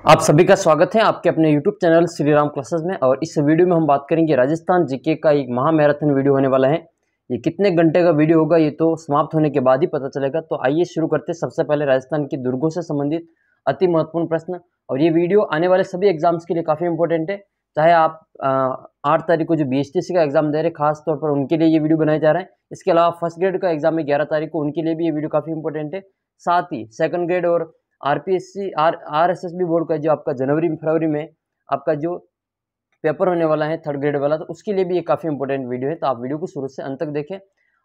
आप सभी का स्वागत है आपके अपने YouTube channel Shri Ram classes में। और इस वीडियो में हम बात करेंगे राजस्थान जीके का एक महा मैराथन वीडियो होने वाला है। ये कितने घंटे का वीडियो होगा ये तो समाप्त होने के बाद ही पता चलेगा। तो आइए शुरू करते हैं। सबसे पहले राजस्थान के दुर्गों से संबंधित अति महत्वपूर्ण प्रश्न। और ये वीडियो आने वाले सभी एग्जाम्स के लिए काफ़ी इंपॉर्टेंट है। चाहे आप 8 तारीख को जो BHTC का एग्जाम दे रहे हैं खास तौर पर उनके लिए ये वीडियो बनाया जा रहा है। इसके अलावा फर्स्ट ग्रेड का एग्जाम है 11 तारीख को, उनके लिए भी ये वीडियो काफ़ी इंपॉर्टेंट है। साथ ही सेकंड ग्रेड और RPSC RSSB बोर्ड का जो आपका जनवरी फरवरी में आपका जो पेपर होने वाला है थर्ड ग्रेड वाला, तो उसके लिए भी ये काफ़ी इंपॉर्टेंट वीडियो है। तो आप वीडियो को शुरू से अंत तक देखें।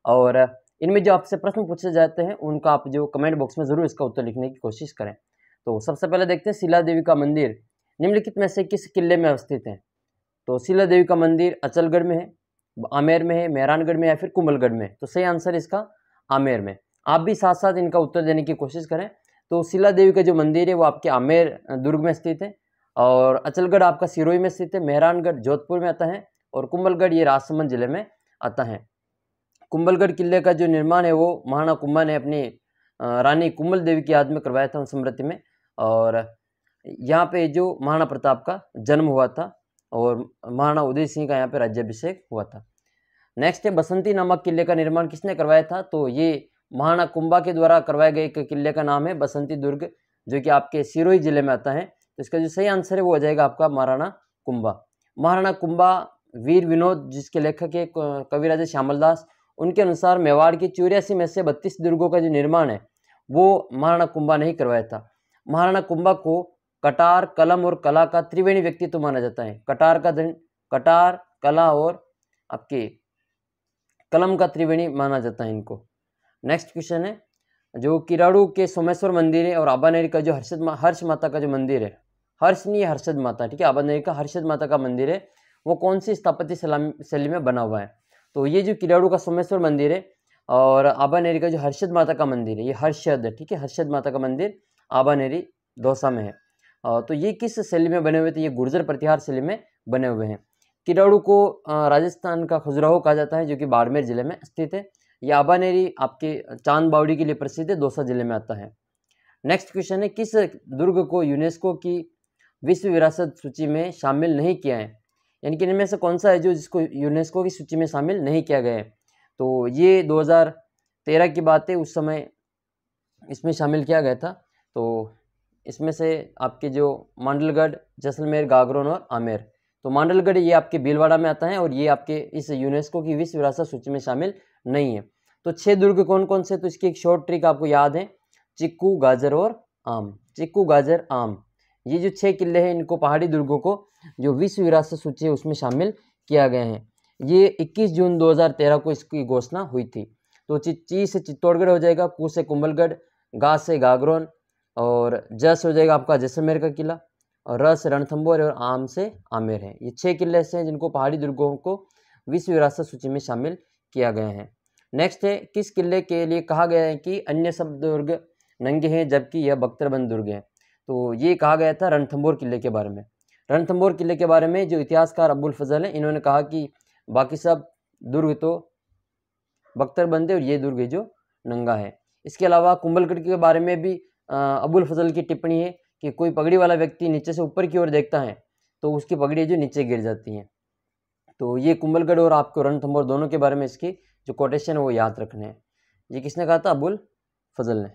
और इनमें जो आपसे प्रश्न पूछे जाते हैं उनका आप जो कमेंट बॉक्स में ज़रूर इसका उत्तर लिखने की कोशिश करें। तो सबसे पहले देखते हैं शिला देवी का मंदिर निम्नलिखित में से किस किले में अवस्थित है। तो शिला देवी का मंदिर अचलगढ़ में है, आमेर में है, मेहरानगढ़ में या फिर कुंभलगढ़ में। तो सही आंसर इसका आमेर में। आप भी साथ साथ इनका उत्तर देने की कोशिश करें। तो शिला देवी का जो मंदिर है वो आपके आमेर दुर्ग में स्थित है, और अचलगढ़ आपका सिरोही में स्थित है, मेहरानगढ़ जोधपुर में आता है, और कुंभलगढ़ ये राजसमंद जिले में आता है। कुंभलगढ़ किले का जो निर्माण है वो महाराणा कुंभा ने अपनी रानी कुंभल देवी की याद में करवाया था, उन स्मृति में। और यहाँ पे जो महाराणा प्रताप का जन्म हुआ था और महाराणा उदय सिंह का यहाँ पे राज्याभिषेक हुआ था। नेक्स्ट है बसंती नामक किले का निर्माण किसने करवाया था। तो ये महाराणा कुंभा के द्वारा करवाए गए एक किले का नाम है बसंती दुर्ग, जो कि आपके सिरोही जिले में आता है। तो इसका जो सही आंसर है वो हो जाएगा आपका महाराणा कुंभा। महाराणा कुंभा वीर विनोद जिसके लेखक है कविराज श्यामल दास, उनके अनुसार मेवाड़ की 84 में से 32 दुर्गों का जो निर्माण है वो महाराणा कुंभा ने ही करवाया था। महाराणा कुंभा को कटार, कलम और कला का त्रिवेणी व्यक्तित्व माना जाता है। कटार, कला और आपके कलम का त्रिवेणी माना जाता है इनको। नेक्स्ट क्वेश्चन है जो किराड़ू के सोमेश्वर मंदिर है और आबानेरी का जो हर्ष माता का जो मंदिर है, हर्ष नहीं है हर्षद माता, ठीक है, आबानेरी का हर्षद माता का मंदिर है, वो कौन सी स्थापत्य शैली में बना हुआ है। तो ये जो किराड़ू का सोमेश्वर मंदिर है और आबानेरी का जो हर्षद माता का मंदिर है ये हर्षद है, ठीक है, हर्षद माता का मंदिर आबानेरी दौसा में है। तो ये किस शैली में बने हुए थे, ये गुर्जर प्रतिहार शैली में बने हुए हैं। किराड़ू को राजस्थान का खजुराहो कहा जाता है जो कि बाड़मेर जिले में स्थित है। ये आबानेरी आपके चांद बावड़ी के लिए प्रसिद्ध है, दौसा जिले में आता है। नेक्स्ट क्वेश्चन है किस दुर्ग को यूनेस्को की विश्व विरासत सूची में शामिल नहीं किया है, यानी कि इनमें से कौन सा है जो जिसको यूनेस्को की सूची में शामिल नहीं किया गया है। तो ये 2013 की बात है, उस समय इसमें शामिल किया गया था। तो इसमें से आपके जो मांडलगढ़, जैसलमेर, गागरोन और आमेर। तो मांडलगढ़ ये आपके भीलवाड़ा में आता है और ये आपके इस यूनेस्को की विश्व विरासत सूची में शामिल नहीं है। तो 6 दुर्ग कौन कौन से, तो इसकी एक शॉर्ट ट्रिक आपको याद है, चिक्कू, गाजर और आम। चिक्कू, गाजर, आम, ये जो 6 किले हैं इनको पहाड़ी दुर्गों को जो विश्व विरासत सूची है उसमें शामिल किया गया है। ये 21 जून 2013 को इसकी घोषणा हुई थी। तो ची से चित्तौड़गढ़ हो जाएगा, कू से कुंभलगढ़, गा से गागरोन, और जस हो जाएगा आपका जैसलमेर का किला, और र से रणथंभौर और आम से आमेर है। ये 6 किले ऐसे हैं जिनको पहाड़ी दुर्गों को विश्व विरासत सूची में शामिल किया गया है। नेक्स्ट है किस किले के लिए कहा गया है कि अन्य सब दुर्ग नंगे हैं जबकि यह बख्तरबंद दुर्ग है। तो ये कहा गया था रणथंभौर किले के बारे में। रणथंभौर किले के बारे में जो इतिहासकार अबुल फजल हैं इन्होंने कहा कि बाकी सब दुर्ग तो बख्तरबंद है और ये दुर्ग है जो नंगा है। इसके अलावा कुंभलगढ़ के बारे में भी अबुल फजल की टिप्पणी है कि कोई पगड़ी वाला व्यक्ति नीचे से ऊपर की ओर देखता है तो उसकी पगड़ी जो नीचे गिर जाती है। तो ये कुंभलगढ़ और आपको रणथंभौर दोनों के बारे में इसकी जो कोटेशन है वो याद रखने हैं। ये किसने कहा था, अबुल फजल ने।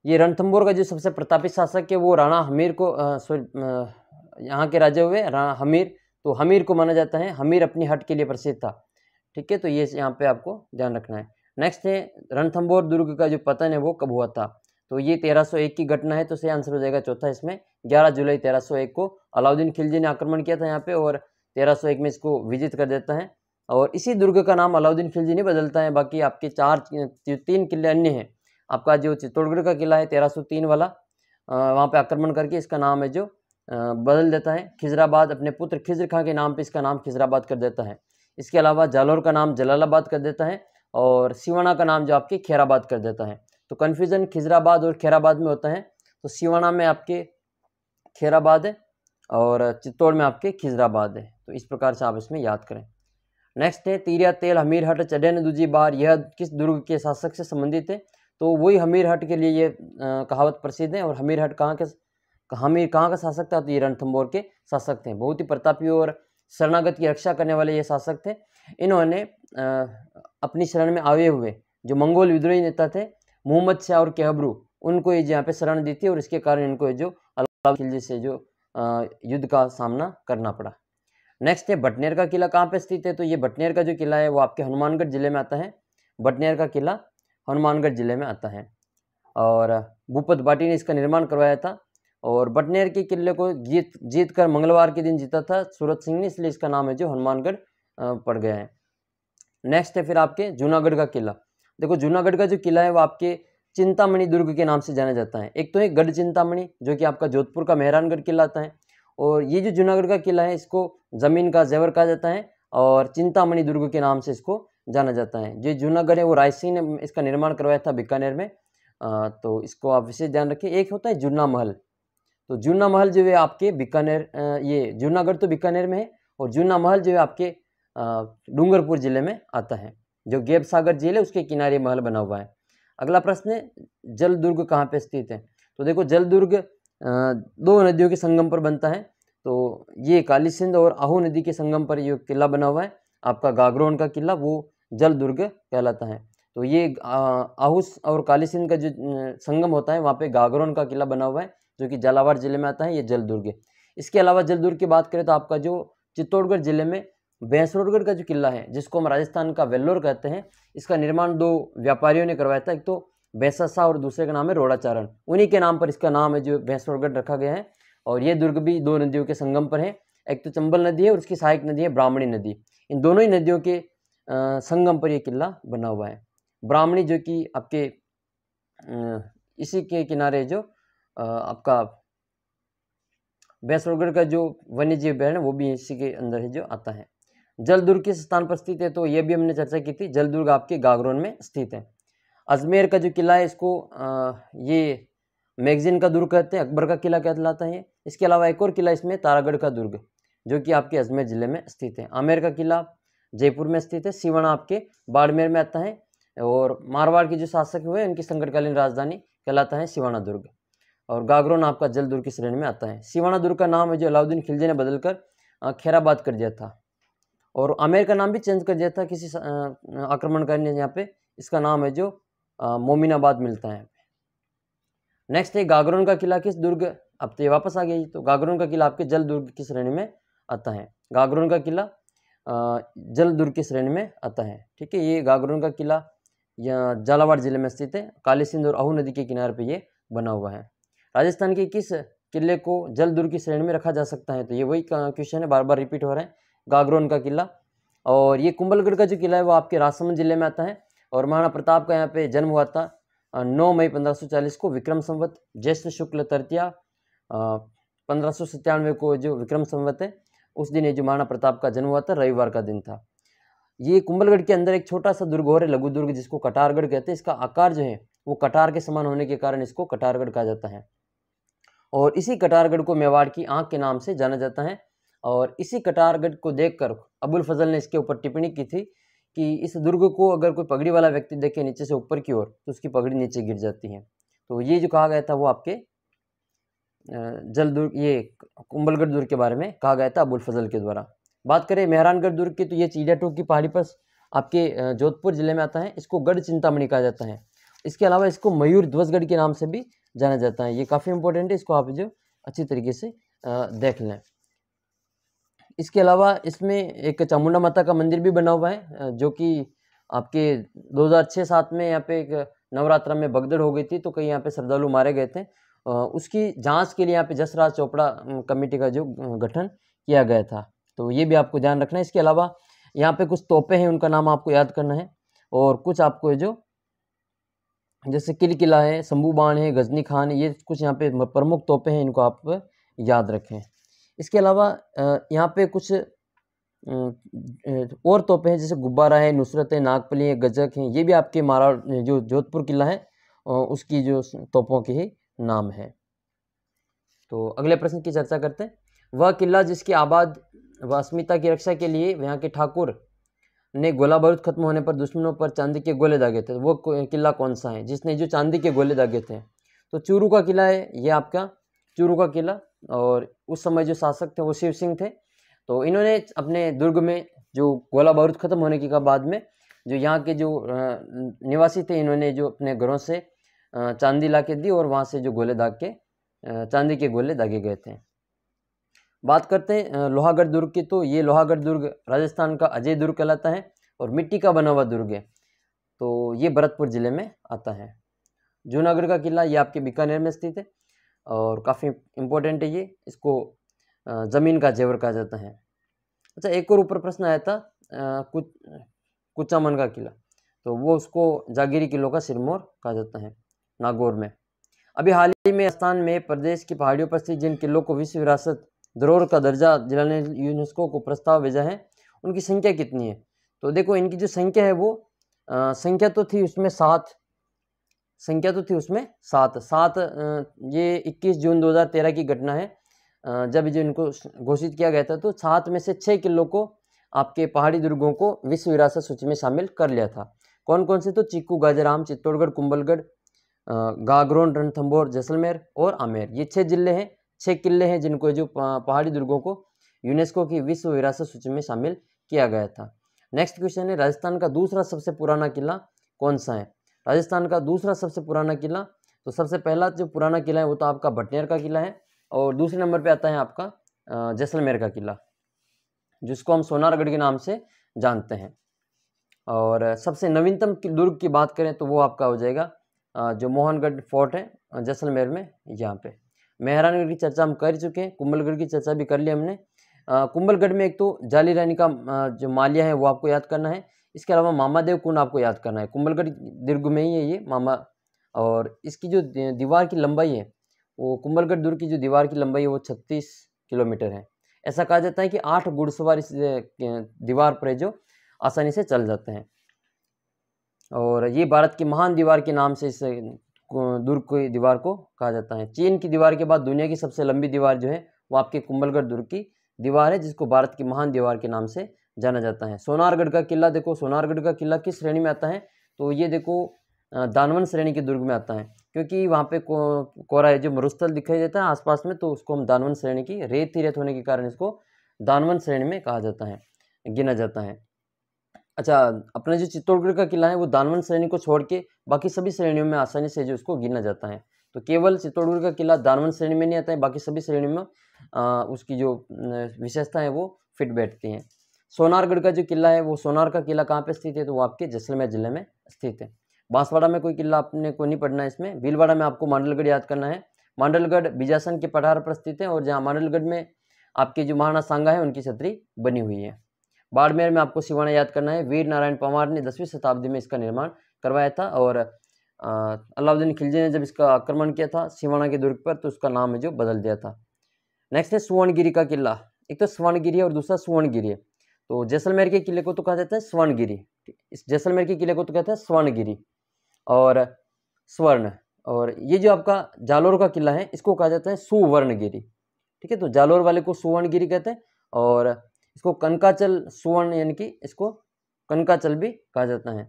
ये रणथंभौर का जो सबसे प्रतापी शासक है वो राणा हमीर को यहाँ के राजा हुए राणा हमीर। तो हमीर को माना जाता है, हमीर अपनी हट के लिए प्रसिद्ध था, ठीक है। तो ये यहाँ पे आपको ध्यान रखना है। नेक्स्ट है रणथंभौर दुर्ग का जो पतन है वो कब हुआ था। तो ये 1301 की घटना है, तो सही आंसर हो जाएगा चौथा इसमें। 11 जुलाई 1301 को अलाउद्दीन खिलजी ने आक्रमण किया था यहाँ पे और 1301 में इसको विजित कर देता है। और इसी दुर्ग का नाम अलाउद्दीन खिलजी नहीं बदलता है, बाकी आपके 3 किले अन्य हैं। आपका जो चित्तौड़गढ़ का किला है 1303 वाला, वहाँ पे आक्रमण करके इसका नाम है जो बदल देता है। खिजराबाद अपने पुत्र खिजर खां के नाम पे इसका नाम खिजराबाद कर देता है। इसके अलावा जालौर का नाम जलालाबाद कर देता है और सिवाना का नाम जो आपके खैराबाद कर देता है। तो कन्फ्यूजन खिजराबाद और खैराबाद में होता है। तो सिवाना में आपके खैराबाद है और चित्तौड़ में आपके खिजराबाद है। तो इस प्रकार से आप इसमें याद करें। नेक्स्ट है तीरिया तेल हमीरहट चढ़े न दूजी बार, यह किस दुर्ग के शासक से संबंधित है। तो वही हमीर हट के लिए ये कहावत प्रसिद्ध है। और हमीर कहाँ का शासक था, तो ये रणथंभौर के शासक थे। बहुत ही प्रतापी और शरणागत की रक्षा करने वाले ये शासक थे। इन्होंने अपनी शरण में आए हुए जो मंगोल विद्रोही नेता थे मोहम्मद शाह और केहबरू, उनको ये यहाँ पे शरण दी थी, और इसके कारण इनको जो अलाउद्दीन खिलजी से जो युद्ध का सामना करना पड़ा। नेक्स्ट है बटनेर का किला कहाँ पे स्थित है, तो ये बटनेर का जो किला है वो आपके हनुमानगढ़ जिले में आता है। बटनेर का किला हनुमानगढ़ जिले में आता है, और भूपत भाटी ने इसका निर्माण करवाया था। और बटनेर के किले को जीत कर मंगलवार के दिन जीता था सूरत सिंह ने, इसलिए इसका नाम है जो हनुमानगढ़ पड़ गया है। नेक्स्ट है फिर आपके जूनागढ़ का किला। देखो जूनागढ़ का जो किला है वो आपके चिंतामणि दुर्ग के नाम से जाना जाता है। एक तो है गढ़ चिंतामणि जो कि आपका जोधपुर का मेहरानगढ़ किला आता है, और ये जो जूनागढ़ का किला है इसको जमीन का जेवर कहा जाता है, और चिंतामणि दुर्ग के नाम से इसको जाना जाता है। जो जूनागढ़ है वो राय सिंह ने इसका निर्माण करवाया था बीकानेर में, तो इसको आप विशेष ध्यान रखें। एक होता है जूना महल, तो जूना महल जो है आपके बीकानेर, ये जूनागढ़ तो बीकानेर में है, और जूना महल जो है आपके डूंगरपुर जिले में आता है। जो गेब सागर झील है उसके किनारे महल बना हुआ है। अगला प्रश्न है जल दुर्ग कहाँ पे स्थित है, तो देखो जल दुर्ग दो नदियों के संगम पर बनता है। तो ये काली सिंध और आहू नदी के संगम पर ये किला बना हुआ है। आपका गागरोन का किला वो जल दुर्ग कहलाता है। तो ये आहू और काली सिंध का जो संगम होता है वहाँ पे गागरोन का किला बना हुआ है, जो कि झालावाड़ जिले में आता है, ये जल दुर्ग है। इसके अलावा जल दुर्ग की बात करें तो आपका जो चित्तौड़गढ़ जिले में भैंसरोडगढ़ का जो किला है, जिसको हम राजस्थान का वेल्लोर कहते हैं, इसका निर्माण दो व्यापारियों ने करवाया था। एक तो भैंसा शाह और दूसरे का नाम है रोड़ाचारण, उन्हीं के नाम पर इसका नाम है जो भैंसरोडगढ़ रखा गया है। और ये दुर्ग भी दो नदियों के संगम पर है, एक तो चंबल नदी है और उसकी सहायक नदी है ब्राह्मणी नदी। इन दोनों ही नदियों के संगम पर यह किला बना हुआ है। ब्राह्मणी जो कि आपके इसी के किनारे जो आपका भैंसरोडगढ़ का जो वन्यजीव अभयारण्य वो भी इसी के अंदर है जो आता है। जल दुर्ग किस स्थान पर स्थित है, तो ये भी हमने चर्चा की थी। जल दुर्ग आपके गागरोन में स्थित है। अजमेर का जो किला है इसको ये मैगजीन का दुर्ग कहते हैं, अकबर का किला कहलाता है। इसके अलावा एक और किला इसमें तारागढ़ का दुर्ग, जो कि आपके अजमेर जिले में स्थित है। आमेर का किला जयपुर में स्थित है। सिवाना आपके बाड़मेर में आता है, और मारवाड़ के जो शासक हुए उनकी संकटकालीन राजधानी कहलाता है सिवाना दुर्ग। और गागरोन आपका जल दुर्ग की श्रेणी में आता है। सिवाना दुर्ग का नाम है जो अलाउद्दीन खिलजी ने बदलकर खैराबाद कर दिया था, और आमेर का नाम भी चेंज कर दिया था किसी आक्रमणकारी ने यहाँ पे। इसका नाम है जो मोमिनाबाद मिलता है। नेक्स्ट है गागरोन का किला किस दुर्ग, अब तो ये वापस आ गया जी, तो गागरोन का किला आपके जल दुर्ग की श्रेणी में आता है। गागरोन का किला जल दुर्ग की श्रेणी में आता है। ठीक है, ये गागरोन का किला यहाँ झालावाड़ जिले में स्थित है। काली सिंध और आहू नदी के किनारे पे ये बना हुआ है। राजस्थान के किस किले को जल दुर्ग की श्रेणी में रखा जा सकता है, तो ये वही क्वेश्चन है, बार बार रिपीट हो रहा है। गागरोन का किला, और ये कुंभलगढ़ का जो किला है वो आपके राजसमंद जिले में आता है। और महाराणा प्रताप का यहाँ पे जन्म हुआ था 9 मई 1540 को विक्रम संवत ज्येष्ठ शुक्ल तृतीया 1597 को जो विक्रम संवत है उस दिन ये जो महाराणा प्रताप का जन्म हुआ था, रविवार का दिन था। ये कुंभलगढ़ के अंदर एक छोटा सा दुर्ग और है, लघु दुर्ग, जिसको कटारगढ़ कहते हैं। इसका आकार जो है वो कटार के समान होने के कारण इसको कटारगढ़ कहा जाता है। और इसी कटारगढ़ को मेवाड़ की आंख के नाम से जाना जाता है। और इसी कटारगढ़ को देखकर अबुल फजल ने इसके ऊपर टिप्पणी की थी कि इस दुर्ग को अगर कोई पगड़ी वाला व्यक्ति देखे नीचे से ऊपर की ओर तो उसकी पगड़ी नीचे गिर जाती है। तो ये जो कहा गया था वो आपके जल दुर्ग, ये कुंभलगढ़ दुर्ग के बारे में कहा गया था अबुल फजल के द्वारा। बात करें मेहरानगढ़ दुर्ग की, तो ये चिड़ियाटोप की पहाड़ी पर आपके जोधपुर जिले में आता है। इसको गढ़ चिंतामणि कहा जाता है। इसके अलावा इसको मयूर ध्वजगढ़ के नाम से भी जाना जाता है। ये काफ़ी इंपॉर्टेंट है, इसको आप जो अच्छी तरीके से देख लें। इसके अलावा इसमें एक चामुंडा माता का मंदिर भी बना हुआ है, जो कि आपके 2006-07 में यहाँ पे एक नवरात्रा में भगदड़ हो गई थी, तो कई यहाँ पे श्रद्धालु मारे गए थे। उसकी जांच के लिए यहाँ पे जसराज चोपड़ा कमेटी का जो गठन किया गया था, तो ये भी आपको ध्यान रखना है। इसके अलावा यहाँ पे कुछ तोपें हैं, उनका नाम आपको याद करना है। और कुछ आपको जो जैसे किला है, शंभू बाण है, गजनी खान, ये कुछ यहाँ पे प्रमुख तोपें हैं, इनको आप याद रखें। इसके अलावा यहाँ पे कुछ और तोपें हैं, जैसे गुब्बारा है, नुसरत है, नागपली है, गजक है, ये भी आपके जो जोधपुर किला है उसकी जो तोपों के ही नाम है। तो अगले प्रश्न की चर्चा करते हैं। वह किला जिसकी आबाद व अस्मिता की रक्षा के लिए यहाँ के ठाकुर ने गोला बारूद खत्म होने पर दुश्मनों पर चांदी के गोले दागे थे, वो किला कौन सा है जिसने जो चांदी के गोले दागे थे? तो चूरू का किला है ये आपका, चूरू का किला। और उस समय जो शासक थे वो शिव सिंह थे। तो इन्होंने अपने दुर्ग में जो गोला बारूद खत्म होने के बाद में जो यहाँ के जो निवासी थे, इन्होंने जो अपने घरों से चांदी ला के दी और वहाँ से जो गोले दाग के चांदी के गोले दागे गए थे। बात करते हैं लोहागढ़ दुर्ग की। तो ये लोहागढ़ दुर्ग राजस्थान का अजय दुर्ग कहलाता है और मिट्टी का बना हुआ दुर्ग है। तो ये भरतपुर जिले में आता है। जूनागढ़ का किला ये आपके बीकानेर में स्थित है और काफ़ी इम्पोर्टेंट है ये, इसको ज़मीन का जेवर कहा जाता है। अच्छा, एक और ऊपर प्रश्न आया था कुचामन का किला, तो वो उसको जागीरी किलों का सिरमौर कहा जाता है नागौर में। अभी हाल ही में राजस्थान में प्रदेश की पहाड़ियों पर स्थित जिन किलों को विश्व विरासत धरोहर का दर्जा दिलाने यूनेस्को को प्रस्ताव भेजा है, उनकी संख्या कितनी है? तो देखो इनकी जो संख्या है वो संख्या तो थी उसमें 7। ये 21 जून 2013 की घटना है जब जो इनको घोषित किया गया था। तो 7 में से 6 किलों को आपके पहाड़ी दुर्गों को विश्व विरासत सूची में शामिल कर लिया था। कौन कौन से? तो चीकू, गाजराम, चित्तौड़गढ़, कुंभलगढ़, गागरोन, रणथंभौर, जैसलमेर और आमेर। ये 6 जिले हैं, 6 किले हैं जिनको जो पहाड़ी दुर्गों को यूनेस्को की विश्व विरासत सूची में शामिल किया गया था। नेक्स्ट क्वेश्चन है, राजस्थान का दूसरा सबसे पुराना किला कौन सा है? राजस्थान का दूसरा सबसे पुराना किला, तो सबसे पहला जो पुराना किला है वो तो आपका भटनेर का किला है और दूसरे नंबर पे आता है आपका जैसलमेर का किला, जिसको हम सोनारगढ़ के नाम से जानते हैं। और सबसे नवीनतम दुर्ग की बात करें तो वो आपका हो जाएगा जो मोहनगढ़ फोर्ट है जैसलमेर में, यहाँ पे। मेहरानगढ़ की चर्चा हम कर चुके हैं, कुंभलगढ़ की चर्चा भी कर ली हमने। कुंभलगढ़ में एक तो जाली रानी का जो माल्या है वो आपको याद करना है। इसके अलावा मामादेव कुंड आपको याद करना है, कुंभलगढ़ दुर्ग में ही है ये मामा। और इसकी जो दीवार की लंबाई है वो कुंभलगढ़ दुर्ग की जो दीवार की लंबाई है वो 36 किलोमीटर है। ऐसा कहा जाता है कि 8 घुड़सवार इस दीवार पर जो आसानी से चल जाते हैं। और ये भारत की महान दीवार के नाम से इस दुर्ग की दीवार को कहा जाता है। चीन की दीवार के बाद दुनिया की सबसे लंबी दीवार जो है वो आपके कुंभलगढ़ दुर्ग की दीवार है, जिसको भारत की महान दीवार के नाम से जाना जाता है। सोनारगढ़ का किला, देखो सोनारगढ़ का किला किस श्रेणी में आता है? तो ये देखो दानवन श्रेणी के दुर्ग में आता है, क्योंकि वहाँ पे कोरा है जो मरुस्थल दिखाई देता है आसपास में, तो उसको हम दानवन श्रेणी की, रेत ही रेत होने के कारण इसको दानवन श्रेणी में कहा जाता है, गिना जाता है। अच्छा, अपना जो चित्तौड़गढ़ का किला है वो दानवन श्रेणी को छोड़ के बाकी सभी श्रेणियों में आसानी से जो उसको गिना जाता है। तो केवल चित्तौड़गढ़ का किला दानवन श्रेणी में नहीं आता है, बाकी सभी श्रेणी में उसकी जो विशेषता है वो फिट बैठती हैं। सोनारगढ़ का जो किला है वो, सोनार का किला कहाँ पे स्थित है? तो वो आपके जैसलमेर जिले में स्थित है। बांसवाड़ा में कोई किला आपने को नहीं पढ़ना है इसमें। भीलवाड़ा में आपको मांडलगढ़ याद करना है। मांडलगढ़ बीजासन के पठार पर स्थित है और जहाँ मांडलगढ़ में आपके जो महाराणा सांगा है उनकी छतरी बनी हुई है। बाड़मेर में आपको सिवाना याद करना है। वीर नारायण पंवार ने 10वीं शताब्दी में इसका निर्माण करवाया था और अलाउद्दीन खिलजी ने जब इसका आक्रमण किया था सिवाना के दुर्ग पर तो उसका नाम है जो बदल दिया था। नेक्स्ट है सुवर्णगिरी का किला। एक तो स्वर्णगिरी है और दूसरा सुवर्णगिरी है। तो जैसलमेर के किले को तो कहा जाता है स्वर्णगिरी, इस जैसलमेर के किले को तो कहते हैं स्वर्णगिरी और स्वर्ण। और ये जो आपका जालोर का किला है इसको कहा जाता है सुवर्णगिरी। ठीक है, तो जालोर वाले को सुवर्णगिरी कहते हैं और इसको कनकाचल सुवर्ण यानी कि इसको कनकाचल भी कहा जाता है,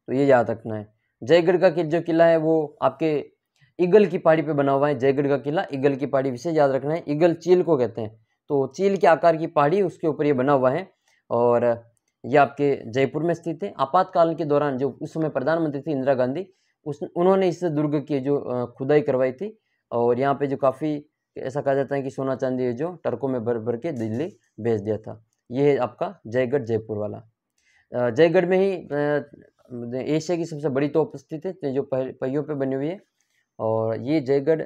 तो ये याद रखना है। जयगढ़ का जो किला है वो आपके ईगल की पहाड़ी पे बना हुआ है। जयगढ़ का किला ईगल की पहाड़ी, विशेष याद रखना है। ईगल चील को कहते हैं, तो चील के आकार की पहाड़ी उसके ऊपर ये बना हुआ है और ये आपके जयपुर में स्थित है। आपातकाल के दौरान जो उस समय प्रधानमंत्री थी इंदिरा गांधी, उन्होंने इस दुर्ग की जो खुदाई करवाई थी और यहाँ पे जो काफ़ी ऐसा कहा जाता है कि सोना चांदी जो ट्रकों में भर भर के दिल्ली भेज दिया था। ये है आपका जयगढ़ जयपुर वाला। जयगढ़ में ही एशिया की सबसे बड़ी तोप स्थित है जो पहियों पे बनी हुई है और ये जयगढ़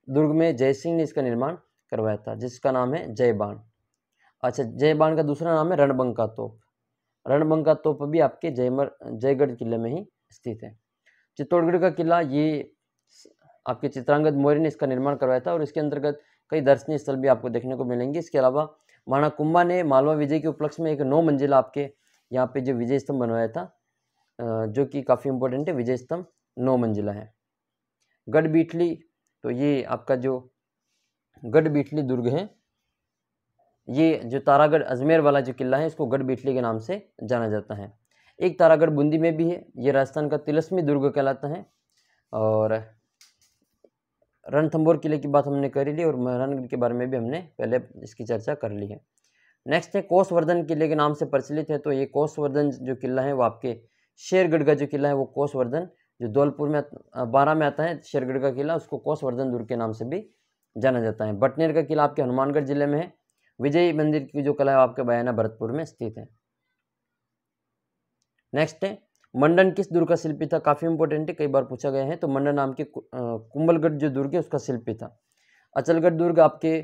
दुर्ग में जय सिंह ने इसका निर्माण करवाया था, जिसका नाम है जय बाण। अच्छा, जय बाण का दूसरा नाम है रणबंका तोप। रणबंका तोप भी आपके जयगढ़ किले में ही स्थित है। चित्तौड़गढ़ का किला ये आपके चित्रांगद मौर्य ने इसका निर्माण करवाया था और इसके अंतर्गत कई दर्शनीय स्थल भी आपको देखने को मिलेंगे। इसके अलावा महाराणा कुंभा ने मालवा विजय के उपलक्ष्य में एक 9 मंजिला आपके यहाँ पे जो विजय स्तंभ बनवाया था, जो कि काफ़ी इंपॉर्टेंट है। विजय स्तंभ 9 मंजिला है। गढ़ बीटली, तो ये आपका जो गढ़ बीटली दुर्ग है ये जो तारागढ़ अजमेर वाला जो किला है इसको गढ़ बिटली के नाम से जाना जाता है। एक तारागढ़ बूंदी में भी है, ये राजस्थान का तिलस्मी दुर्ग कहलाता है। और रणथंभौर किले की बात हमने कर ली और मेहरानगढ़ के बारे में भी हमने पहले इसकी चर्चा कर ली है। नेक्स्ट है कोसवर्धन किले के नाम से प्रचलित है, तो ये कोसवर्धन जो किला है वो आपके शेरगढ़ का जो किला है वो कोसवर्धन जो धौलपुर में 12 में आता है, शेरगढ़ का किला, उसको कोसवर्धन दुर्ग के नाम से भी जाना जाता है। बटनेर का किला आपके हनुमानगढ़ जिले में है। विजय मंदिर की जो किला है आपके बयाना भरतपुर में स्थित है। नेक्स्ट है मंडन किस दुर्ग का शिल्पी था, काफी इंपॉर्टेंट है, कई बार पूछा गया है। तो मंडन नाम के कुंभलगढ़ जो दुर्ग है उसका शिल्पी था। अचलगढ़ दुर्ग आपके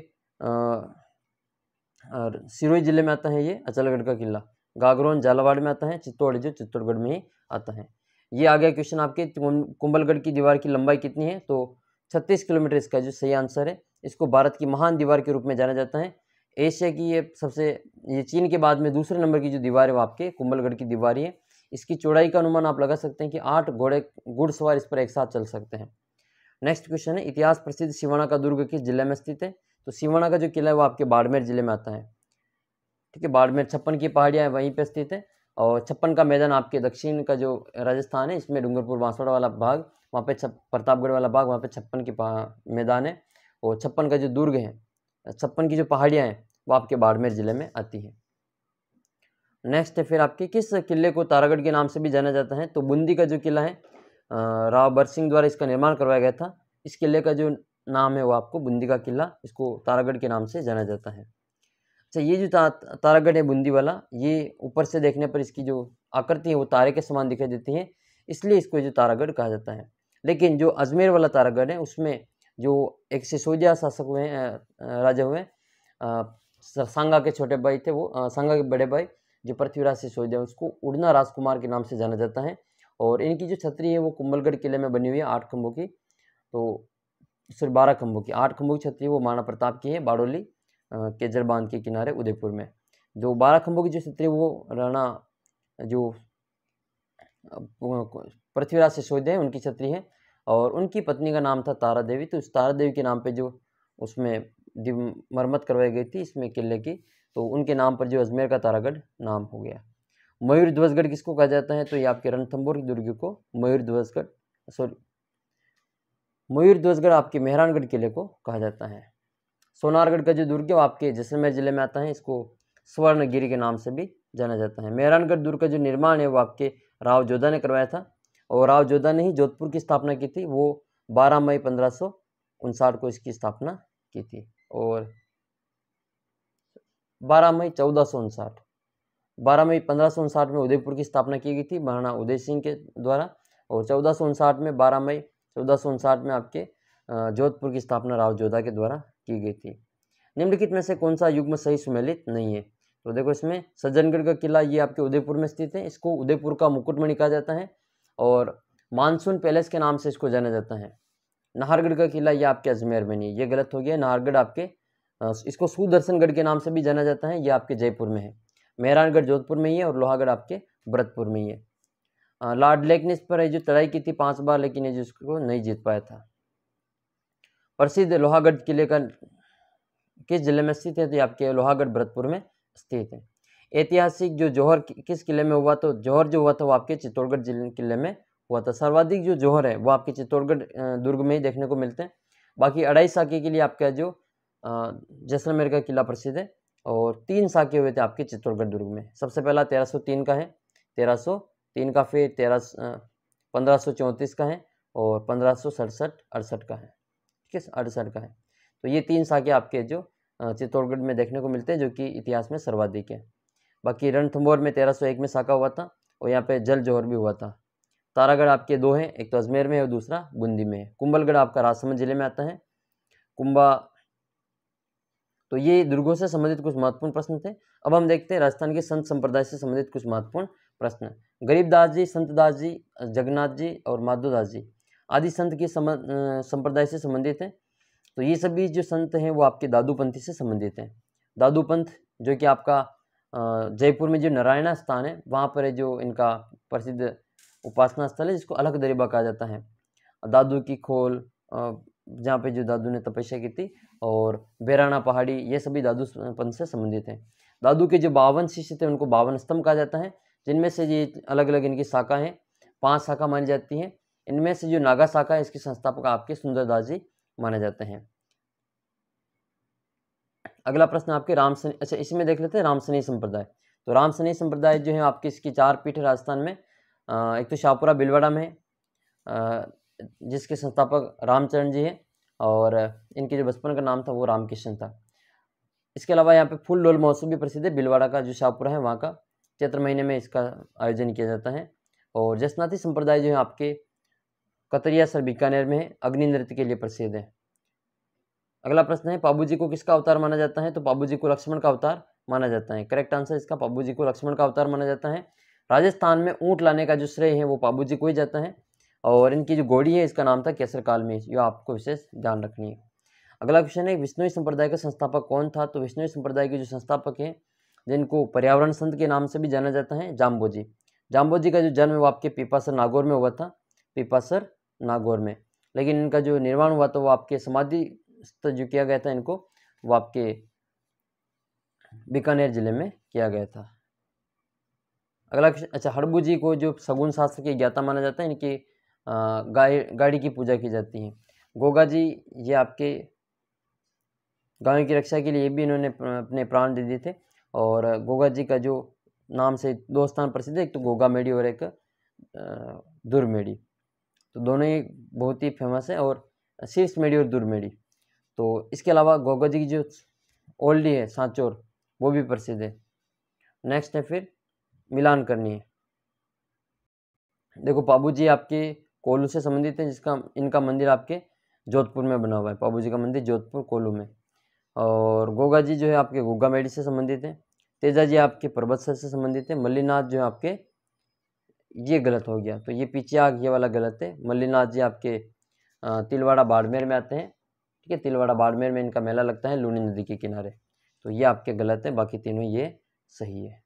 सिरोही जिले में आता है, ये अचलगढ़ का किला। गागरोन झालावाड़ में आता है, चित्तौड़ जो चित्तौड़गढ़ में ही आता है। ये आ गया क्वेश्चन आपके कुंभलगढ़ की दीवार की लंबाई कितनी है, तो 36 किलोमीटर इसका जो सही आंसर है। इसको भारत की महान दीवार के रूप में जाना जाता है। एशिया की ये चीन के बाद में दूसरे नंबर की जो दीवार है वो आपके कुंभलगढ़ की दीवार है। इसकी चौड़ाई का अनुमान आप लगा सकते हैं कि 8 घुड़सवार इस पर एक साथ चल सकते हैं। नेक्स्ट क्वेश्चन है इतिहास प्रसिद्ध सिवाना का दुर्ग किस जिले में स्थित है, तो सिवाना का जो किला है वो आपके बाड़मेर जिले में आता है। ठीक है, बाड़मेर 56 की पहाड़ियाँ वहीं पे स्थित है। और 56 का मैदान आपके दक्षिण का जो राजस्थान है इसमें डूंगरपुर बांसवाड़ा वाला भाग, वहाँ पे प्रतापगढ़ वाला भाग, वहाँ पे 56 की मैदान है। और 56 का जो दुर्ग है, 56 की जो पहाड़ियाँ हैं वो आपके बाड़मेर जिले में आती है। नेक्स्ट है फिर आपके किस किले को तारागढ़ के नाम से भी जाना जाता है, तो बूंदी का जो किला है राव बरसिंह द्वारा इसका निर्माण करवाया गया था। इस किले का जो नाम है वो आपको बूंदी का किला, इसको तारागढ़ के नाम से जाना जाता है। अच्छा, ये जो तारागढ़ है बूंदी वाला, ये ऊपर से देखने पर इसकी जो आकृति है वो तारे के समान दिखाई देती है, इसलिए इसको जो तारागढ़ कहा जाता है। लेकिन जो अजमेर वाला तारागढ़ है उसमें जो एक सिसोदिया शासक हुए राजा हुए, सांगा के छोटे भाई थे, वो सांगा के बड़े भाई जो पृथ्वीराज सिसोदिया, उसको उड़ना राजकुमार के नाम से जाना जाता है। और इनकी जो छतरी है वो कुंभलगढ़ किले में बनी हुई है 8 खंभों की, तो सिर्फ 12 खंभों की, 8 खंभों की छतरी वो महाराणा प्रताप की है, बाड़ोली केजर बांध के किनारे उदयपुर में। जो 12 खंभों की जो छतरी वो राणा जो पृथ्वीराज सिसोदिया है उनकी छतरी है, और उनकी पत्नी का नाम था तारा देवी। तो उस तारा देवी के नाम पे जो उसमें मरम्मत करवाई गई थी इसमें किले की, तो उनके नाम पर जो अजमेर का तारागढ़ नाम हो गया। मयूर ध्वजगढ़ किसको कहा जाता है, तो ये आपके रणथंभौर दुर्ग को मयूर ध्वजगढ़ आपके मेहरानगढ़ किले को कहा जाता है। सोनारगढ़ का जो दुर्ग है वो आपके जैसलमेर जिले में आता है, इसको स्वर्णगिरी के नाम से भी जाना जाता है। मेहरानगढ़ दुर्ग का जो निर्माण है वो आपके राव जोधा ने करवाया था, और राव जोधा ने ही जोधपुर की स्थापना की थी। वो 12 मई 1559 को इसकी स्थापना की थी, और 12 मई 1459, 12 मई 1559 में उदयपुर की स्थापना की गई थी महाराणा उदय सिंह के द्वारा, और 1459 में 12 मई 1459 में आपके जोधपुर की स्थापना राव जोधा के द्वारा की गई थी। निम्नलिखित में से कौन सा युग्म सही सुमेलित नहीं है, तो देखो इसमें सज्जनगढ़ का किला ये आपके उदयपुर में स्थित है, इसको उदयपुर का मुकुटमणि कहा जाता है, और मानसून पैलेस के नाम से इसको जाना जाता है। नाहरगढ़ का किला ये आपके अजमेर में नहीं है, ये गलत हो गया। नाहरगढ़ आपके इसको सुदर्शनगढ़ के नाम से भी जाना जाता है, ये आपके जयपुर में है। मेहरानगढ़ जोधपुर में ही है, और लोहागढ़ आपके भरतपुर में ही है। लॉर्ड लेक ने इस पर जो चढ़ाई की थी 5 बार, लेकिन ये जिसको नहीं जीत पाया था। प्रसिद्ध लोहागढ़ किले का किस जिले में स्थित है, तो आपके लोहागढ़ भरतपुर में स्थित है। ऐतिहासिक जो जौहर किस किले में हुआ, तो जौहर जो हुआ था वो आपके चित्तौड़गढ़ जिले किले में हुआ था। सर्वाधिक जो जौहर है वो आपके चित्तौड़गढ़ दुर्ग में ही देखने को मिलते हैं। बाकी 2.5 साके के लिए आपका जो जैसलमेर का किला प्रसिद्ध है, और 3 साके हुए थे आपके चित्तौड़गढ़ दुर्ग में। सबसे पहला 1303 का है, 1303 का, फिर 1534 का है, और 1567-68 का है, ठीक है, 68 का है। तो ये 3 साके आपके जो चित्तौड़गढ़ में देखने को मिलते हैं, जो कि इतिहास में सर्वाधिक है। बाकी रणथंभौर में 1301 में साका हुआ था, और यहाँ पे जल जौहर भी हुआ था। तारागढ़ आपके 2 हैं, एक तो अजमेर में है और दूसरा बूंदी में है। कुंभलगढ़ आपका राजसमंद जिले में आता है। तो ये दुर्गों से संबंधित कुछ महत्वपूर्ण प्रश्न थे। अब हम देखते हैं राजस्थान के संत संप्रदाय से संबंधित कुछ महत्वपूर्ण प्रश्न। गरीबदास जी, संतदास जी, जगन्नाथ जी और माधोदास जी आदि संत के संप्रदाय से संबंधित हैं। तो ये सभी जो संत हैं वो आपके दादूपंथी से संबंधित हैं। दादूपंथ जो कि आपका जयपुर में जो नारायणा स्थान है वहाँ पर है, जो इनका प्रसिद्ध उपासना स्थल है, जिसको अलख दरीबा कहा जाता है। दादू की खोल, जहाँ पे जो दादू ने तपस्या की थी, और बेराना पहाड़ी, ये सभी दादू पंथ से संबंधित हैं। दादू के जो 52 शिष्य थे उनको 52 स्तंभ कहा जाता है, जिनमें से ये अलग अलग इनकी शाखा हैं, 5 शाखा मानी जाती हैं। इनमें से जो नागा शाखा है इसके संस्थापक आपके सुंदरदास जी माने जाते हैं। अगला प्रश्न आपके रामसनी, अच्छा इसमें देख लेते हैं रामसनी संप्रदाय। तो रामसनी संप्रदाय जो है आपकी, इसकी 4 पीठ है राजस्थान में। एक तो शाहपुरा भीलवाड़ा में है, जिसके संस्थापक रामचरण जी हैं, और इनके जो बचपन का नाम था वो रामकृष्ण था। इसके अलावा यहाँ पे फूल डोल महोत्सव भी प्रसिद्ध है, भीलवाड़ा का जो शाहपुरा है वहाँ का, चैत्र महीने में इसका आयोजन किया जाता है। और जसनाती संप्रदाय जो है आपके कतरिया सर बीकानेर में है, अग्नि नृत्य के लिए प्रसिद्ध है। अगला प्रश्न है, पाबू जी को किसका अवतार माना जाता है? तो पाबू जी को लक्ष्मण का अवतार माना जाता है। करेक्ट आंसर इसका पाबू जी को लक्ष्मण का अवतार माना जाता है। राजस्थान में ऊँट लाने का जो श्रेय है वो पाबू जी को ही जाता है, और इनकी जो घोड़ी है इसका नाम था केसर कालमी, ये आपको विशेष ध्यान रखनी है। अगला क्वेश्चन है, विष्णुई संप्रदाय का संस्थापक कौन था? तो विष्णुई संप्रदाय के जो संस्थापक हैं, जिनको पर्यावरण संत के नाम से भी जाना जाता है, जाम्बोजी। जाम्बोजी का जो जन्म वो आपके पीपासर नागौर में हुआ था, पीपासर नागौर में। लेकिन इनका जो निर्माण हुआ था वो आपके समाधि जो किया गया था इनको, वो आपके बीकानेर जिले में किया गया था। अगला क्वेश्चन, अच्छा हड़बू जी को जो सगुन शास्त्र के ज्ञाता माना जाता है, इनकी गाड़ी की पूजा की जाती है। गोगा जी, ये आपके गायों की रक्षा के लिए भी इन्होंने अपने प्राण दे दिए थे, और गोगा जी का जो नाम से 2 स्थान प्रसिद्ध है, एक तो गोगा मेडी और एक दुर्मेडी, तो दोनों ही बहुत ही फेमस है, और शीर्ष मेडी और दुर्मेडी। तो इसके अलावा गोगा जी की जो ओल्डी है सांचौर, वो भी प्रसिद्ध है। नेक्स्ट है फिर मिलान करनी है। देखो पाबू जी आपके कोल्लू से संबंधित है, जिसका इनका मंदिर आपके जोधपुर में बना हुआ है, पाबू जी का मंदिर जोधपुर कोल्लू में। और गोगा जी जो है आपके गोगा मेडी से संबंधित है। तेजा जी आपके पर्वतसर से संबंधित है। मल्लीनाथ जो है आपके, ये गलत हो गया, तो ये पीछे आ गया वाला गलत है। मल्लीनाथ जी आपके तिलवाड़ा बाड़मेर में आते हैं, ठीक है, तिलवाड़ा बाड़मेर में इनका मेला लगता है लूनी नदी के किनारे, तो ये आपके गलत है, बाकी तीनों ये सही है।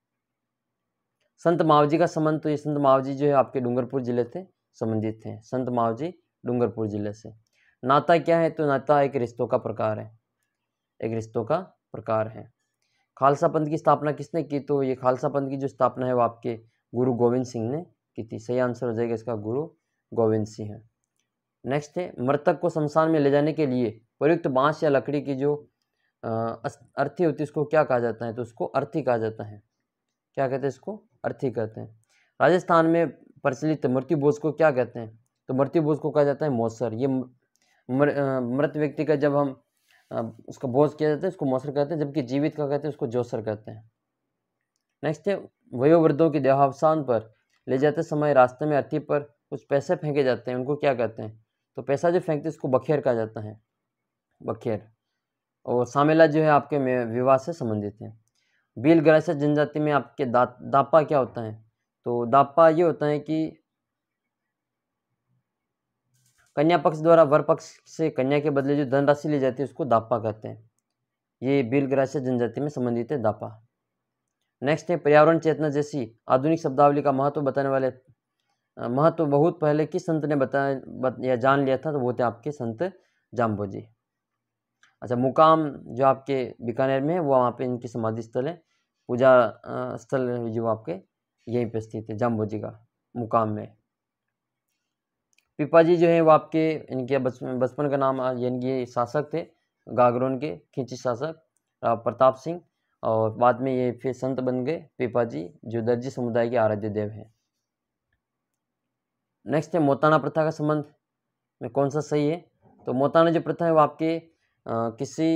संत मावजी का संबंध, तो ये संत मावजी जो है आपके डूंगरपुर जिले से संबंधित हैं, संत मावजी डूंगरपुर जिले से। नाता क्या है? तो नाता एक रिश्तों का प्रकार है, एक रिश्तों का प्रकार है। खालसा पंथ की स्थापना किसने की? तो ये खालसा पंथ की जो स्थापना है वो आपके गुरु गोविंद सिंह ने की थी। सही आंसर हो जाएगा इसका गुरु गोविंद सिंह है। नेक्स्ट है, मृतक को शमशान में ले जाने के लिए प्रयुक्त बांस या लकड़ी की जो अर्थी होती है उसको क्या कहा जाता है? तो उसको अर्थी कहा जाता है। क्या कहते हैं इसको? अर्थी कहते हैं। राजस्थान में प्रचलित मृत्यु भोज को क्या कहते हैं? तो मृत्यु भोज को कहा जाता है मौसर। ये मृत व्यक्ति का जब हम उसका भोज किया जाता है उसको मौसर कहते हैं, जबकि जीवित का कहते हैं उसको जोसर कहते हैं। नेक्स्ट है, वयोवृद्धों की देहावसान पर ले जाते समय रास्ते में अर्थी पर कुछ पैसे फेंके जाते हैं, उनको क्या कहते हैं? तो पैसा जो फेंकते हैं उसको बखेर कहा जाता है, बखेर। और सामेला जो है आपके विवाह से संबंधित है। भील ग्रास्य जनजाति में आपके दापा क्या होता है? तो दापा ये होता है कि कन्या पक्ष द्वारा वर पक्ष से कन्या के बदले जो धनराशि ली जाती है उसको दापा कहते हैं। ये भील ग्रास्य जनजाति में संबंधित है दापा। नेक्स्ट है, पर्यावरण चेतना जैसी आधुनिक शब्दावली का महत्व बताने वाले महत्व बहुत पहले किस संत ने बताया या जान लिया था? तो वो थे आपके संत जाम्बोजी। अच्छा, मुकाम जो आपके बीकानेर में है वो वहाँ पे इनकी समाधि स्थल है, पूजा स्थल जो आपके यहीं पे स्थित है, जाम्बोजी का मुकाम में। पिपाजी जो है वो आपके इनके बचपन का नाम यानी शासक थे गागरोन के, खिंची शासक प्रताप सिंह, और बाद में ये फिर संत बन गए पिपाजी, जो दर्जी समुदाय के आराध्य देव हैं। नेक्स्ट है, मोताना प्रथा का संबंध में कौन सा सही है? तो मोताना जो प्रथा है वो आपके किसी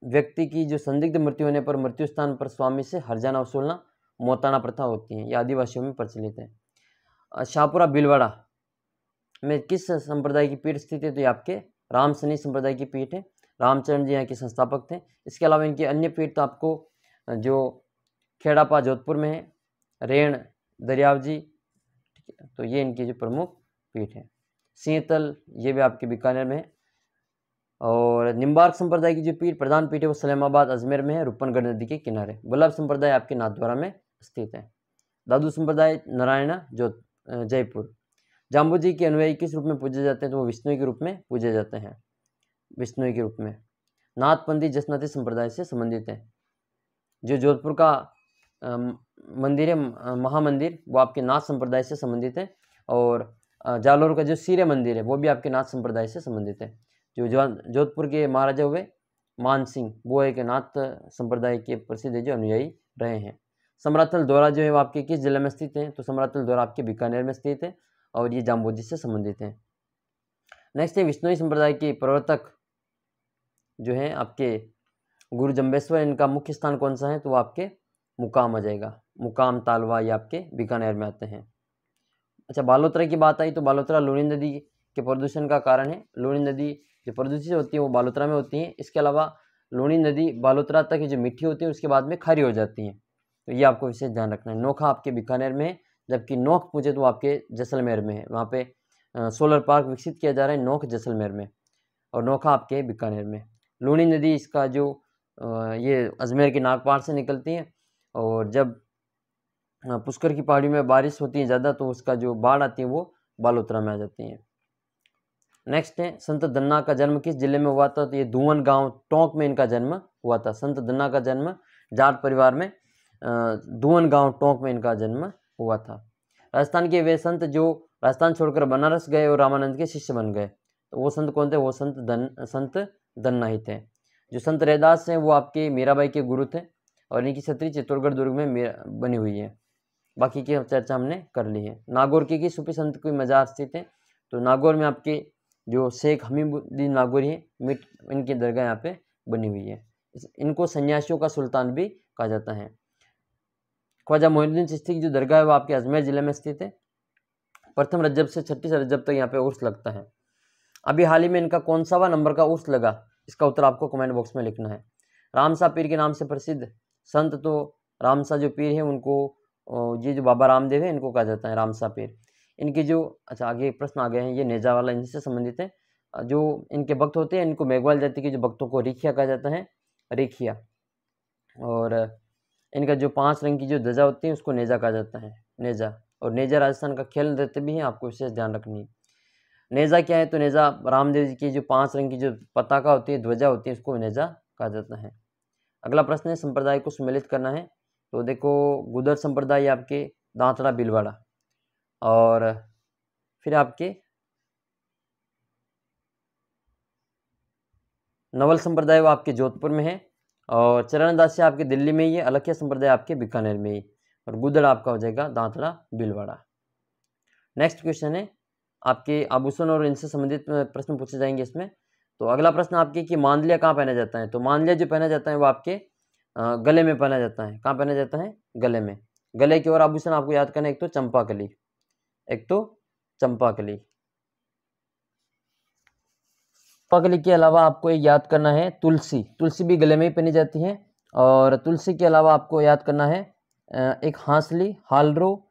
व्यक्ति की जो संदिग्ध मृत्यु होने पर मृत्यु स्थान पर स्वामी से हर्जाना वसूलना मोताना प्रथा होती है, ये आदिवासियों में प्रचलित है। शाहपुरा भीलवाड़ा में किस संप्रदाय की पीठ स्थित है? तो ये आपके रामसनी संप्रदाय की पीठ है। रामचरण जी यहाँ के संस्थापक थे। इसके अलावा इनकी अन्य पीठ तो आपको जो खेड़ापा जोधपुर में है, रेण दरियावजी, ठीक है, तो ये इनकी जो प्रमुख पीठ है। सिंहतल ये भी आपके बीकानेर में है। और निम्बार्क संप्रदाय की जो पीठ प्रधान पीठ है वो सलेमाबाद अजमेर में है, रूपनगढ़ नदी के किनारे। वल्लभ संप्रदाय आपके नाथद्वारा में स्थित है। दादू संप्रदाय नारायणा जयपुर। जाम्बू जी के अनुयायी किस रूप में पूजे जाते हैं? तो वो विष्णु के रूप में पूजे जाते हैं। विश्नोई के रूप में। नाथपंथी जसनाती संप्रदाय से संबंधित है। जो जोधपुर का मंदिर है महामंदिर, वो आपके नाथ संप्रदाय से संबंधित है। और जालोर का जो सीरे मंदिर है वो भी आपके नाथ संप्रदाय से संबंधित है। जो जोधपुर के महाराजा हुए मान सिंह, वो एक नाथ संप्रदाय के प्रसिद्ध जो अनुयायी रहे हैं। समराथल दौरा जो है वो आपके किस जिले में स्थित है? तो समराथल दौरा आपके बीकानेर में स्थित है और ये जाम्बोजी से संबंधित है। नेक्स्ट है विश्नोई संप्रदाय के प्रवर्तक जो है आपके गुरु जम्बेश्वर, इनका मुख्य स्थान कौन सा है? तो वो आपके मुकाम आ जाएगा। मुकाम तालवा ये आपके बीकानेर में आते हैं। अच्छा, बालोतरा की बात आई तो बालोतरा लूनी नदी के प्रदूषण का कारण है। लूनी नदी जो प्रदूषित होती है वो बालोतरा में होती है। इसके अलावा लूनी नदी बालोतरा तक जो मिट्टी होती है उसके बाद में खारी हो जाती है, तो ये आपको विशेष ध्यान रखना है। नोखा आपके बीकानेर में है, जबकि नोख पूछे तो आपके जैसलमेर में है। वहाँ पे सोलर पार्क विकसित किया जा रहा है नोख जैसलमेर में, और नोखा आपके बीकानेर में। लूनी नदी इसका जो ये अजमेर के नागपार से निकलती है, और जब पुष्कर की पहाड़ी में बारिश होती है ज़्यादा तो उसका जो बाढ़ आती है वो बालोतरा में आ जाती है। नेक्स्ट है संत दन्ना का जन्म किस जिले में हुआ था? तो ये धुवन गांव टोंक में इनका जन्म हुआ था। संत दन्ना का जन्म जाट परिवार में धुवन गांव टोंक में इनका जन्म हुआ था। राजस्थान के वे संत जो राजस्थान छोड़कर बनारस गए और रामानंद के शिष्य बन गए, तो वो संत कौन थे? वो संत दन्ना ही थे। जो संत रैदास हैं वो आपके मीराबाई के गुरु थे, और इनकी छतरी चित्तौड़गढ़ दुर्ग में बनी हुई है। बाकी की चर्चा हमने कर ली है। नागौर की सूफी संत की मजार स्थित है? तो नागौर में आपके जो शेख हमीदुद्दीन नागौरी हैं, इनकी दरगाह यहाँ पे बनी हुई है। इनको सन्यासियों का सुल्तान भी कहा जाता है। ख्वाजा मोइनुद्दीन चिश्ती की जो दरगाह है वो आपके अजमेर जिले में स्थित है। प्रथम रजब से 36 रजब तक यहाँ पे उर्स लगता है। अभी हाल ही में इनका कौन सा नंबर का उर्स लगा, इसका उत्तर आपको कमेंट बॉक्स में लिखना है। रामसा पीर के नाम से प्रसिद्ध संत तो रामसा जो पीर है उनको, ये जो बाबा रामदेव है इनको कहा जाता है रामसा पीर। इनके जो अच्छा आगे प्रश्न आ गए हैं, ये नेजा वाला इनसे संबंधित है। जो इनके भक्त होते हैं इनको मेघवाल जाति के जो भक्तों को रेखिया कहा जाता है, रेखिया। और इनका जो 5 रंग की जो ध्वजा होती है उसको नेजा कहा जाता है, नेजा। और नेजा राजस्थान का खेल नृत्य भी है, आपको विशेष ध्यान रखनी है। नेजा क्या है? तो नेजा रामदेव जी की जो 5 रंग की जो पताका होती है, ध्वजा होती है, उसको नेजा कहा जाता है। अगला प्रश्न है संप्रदाय को सम्मिलित करना है। तो देखो गुदर संप्रदाय आपके दांतड़ा भीलवाड़ा, और फिर आपके नवल संप्रदाय वो आपके जोधपुर में है, और चरणदासी आपके दिल्ली में ही है। अलखिया संप्रदाय आपके बीकानेर में ही, और गुदड़ आपका हो जाएगा दांतड़ा भीलवाड़ा। नेक्स्ट क्वेश्चन है आपके आभूषण और इनसे संबंधित प्रश्न पूछे जाएंगे इसमें। तो अगला प्रश्न आपके कि मांदलिया कहाँ पहना जाता है? तो मांदलिया जो पहना जाता है वो आपके गले में पहना जाता है। कहाँ पहना जाता है? गले में। गले की और आभूषण आपको याद करना है, एक तो चंपाकली, एक तो चंपाकली। चंपाकली के अलावा आपको एक याद करना है तुलसी। तुलसी भी गले में ही पहनी जाती है। और तुलसी के अलावा आपको याद करना है एक हांसली, हालरो,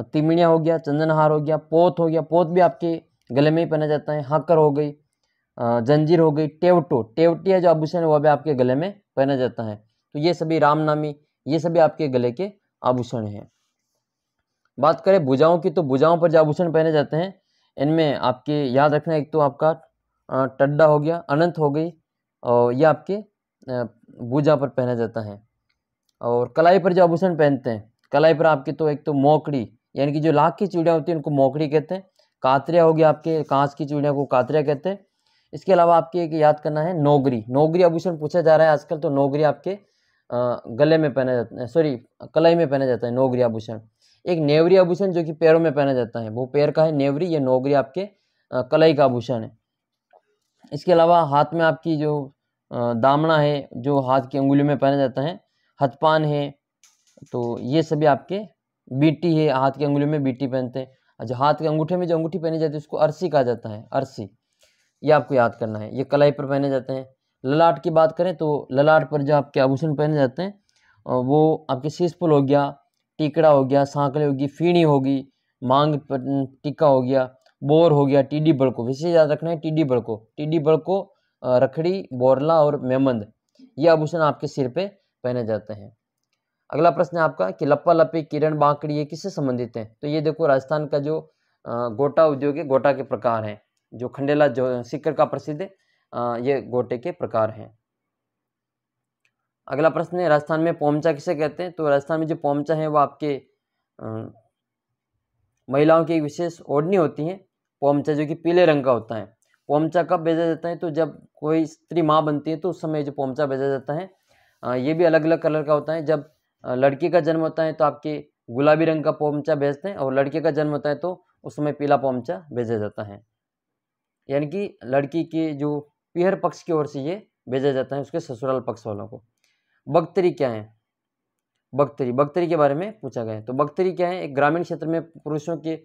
तिमड़िया हो गया, चंदनहार हो गया, पोत हो गया। पोत भी आपके गले में ही पहना जाता है। हाकर हो गई, जंजीर हो गई, टेवटो, टेवटिया जो आभूषण है वह भी आपके गले में पहना जाता है। तो ये सभी रामनामी, ये सभी आपके गले के आभूषण हैं। बात करें भुजाओं की, तो भुजाओं पर जो आभूषण पहने जाते हैं इनमें आपके याद रखना, एक तो आपका टड्डा हो गया, अनंत हो गई, और ये आपके भुजा पर पहना जाता है। और कलाई पर जो आभूषण पहनते हैं, कलाई पर आपके तो एक तो मोकड़ी, यानी कि जो लाख की चूड़ियाँ होती हैं उनको मोकड़ी कहते हैं। कातरिया हो गया आपके, कांच की चूड़ियाँ को कातरिया कहते हैं। इसके अलावा आपके एक याद करना है नोगरी। नोगरी आभूषण पूछा जा रहा है आजकल, तो नोगरी आपके गले में पहना जाता है, सॉरी कलाई में पहना जाता है नोगरी आभूषण। एक नेवरी आभूषण जो कि पैरों में पहना जाता है, वो पैर का है नेवरी, ये नोगरी आपके कलाई का आभूषण है। इसके अलावा हाथ में आपकी जो दामना है, जो हाथ की अंगुली में पहना जाता है, हथपान है, तो ये सभी आपके बीटी है, हाथ की अंगुली में बीटी पहनते हैं। जो हाथ के अंगूठे में जो अंगूठी पहनी जाती है उसको अरसी कहा जाता है, अरसी। ये आपको याद करना है, ये कलाई पर पहने जाते हैं। ललाट की बात करें तो ललाट पर जो आपके आभूषण पहने जाते हैं वो आपके शीशफुल हो गया, टिकड़ा हो गया, सांकले होगी, फीणी होगी, मांग टिक्का हो गया, बोर हो गया, टीडी बड़को। विशेष याद रखना है टीडी बड़को, टीडी बड़को, रखड़ी, बोरला और मेमंद, ये आभूषण आपके सिर पे पहने जाते हैं। अगला प्रश्न है आपका कि लप्पा लप्पी, किरण बांकड़ी, ये किससे संबंधित है? तो ये देखो राजस्थान का जो गोटा उद्योग है, गोटा के प्रकार हैं। जो खंडेला जो सीकर का प्रसिद्ध है, ये गोटे के प्रकार हैं। अगला प्रश्न है, राजस्थान में पोमचा किसे कहते हैं? तो राजस्थान में जो पोमचा है वो आपके महिलाओं की एक विशेष ओढ़नी होती है पोमचा, जो कि पीले रंग का होता है। पोमचा कब भेजा जाता है? तो जब कोई स्त्री माँ बनती है तो उस समय जो पोमचा भेजा जाता है ये भी अलग अलग कलर का होता है। जब लड़की का जन्म होता है तो आपके गुलाबी रंग का पोमचा भेजते हैं, और लड़के का जन्म होता है तो उस समय पीला पोमचा भेजा जाता है। यानी कि लड़की के जो पीहर पक्ष की ओर से ये भेजा जाता है उसके ससुराल पक्ष वालों को। बख्तरी क्या है? बख्तरी के बारे में पूछा गया है। तो बख्तरी क्या है? एक ग्रामीण क्षेत्र में पुरुषों के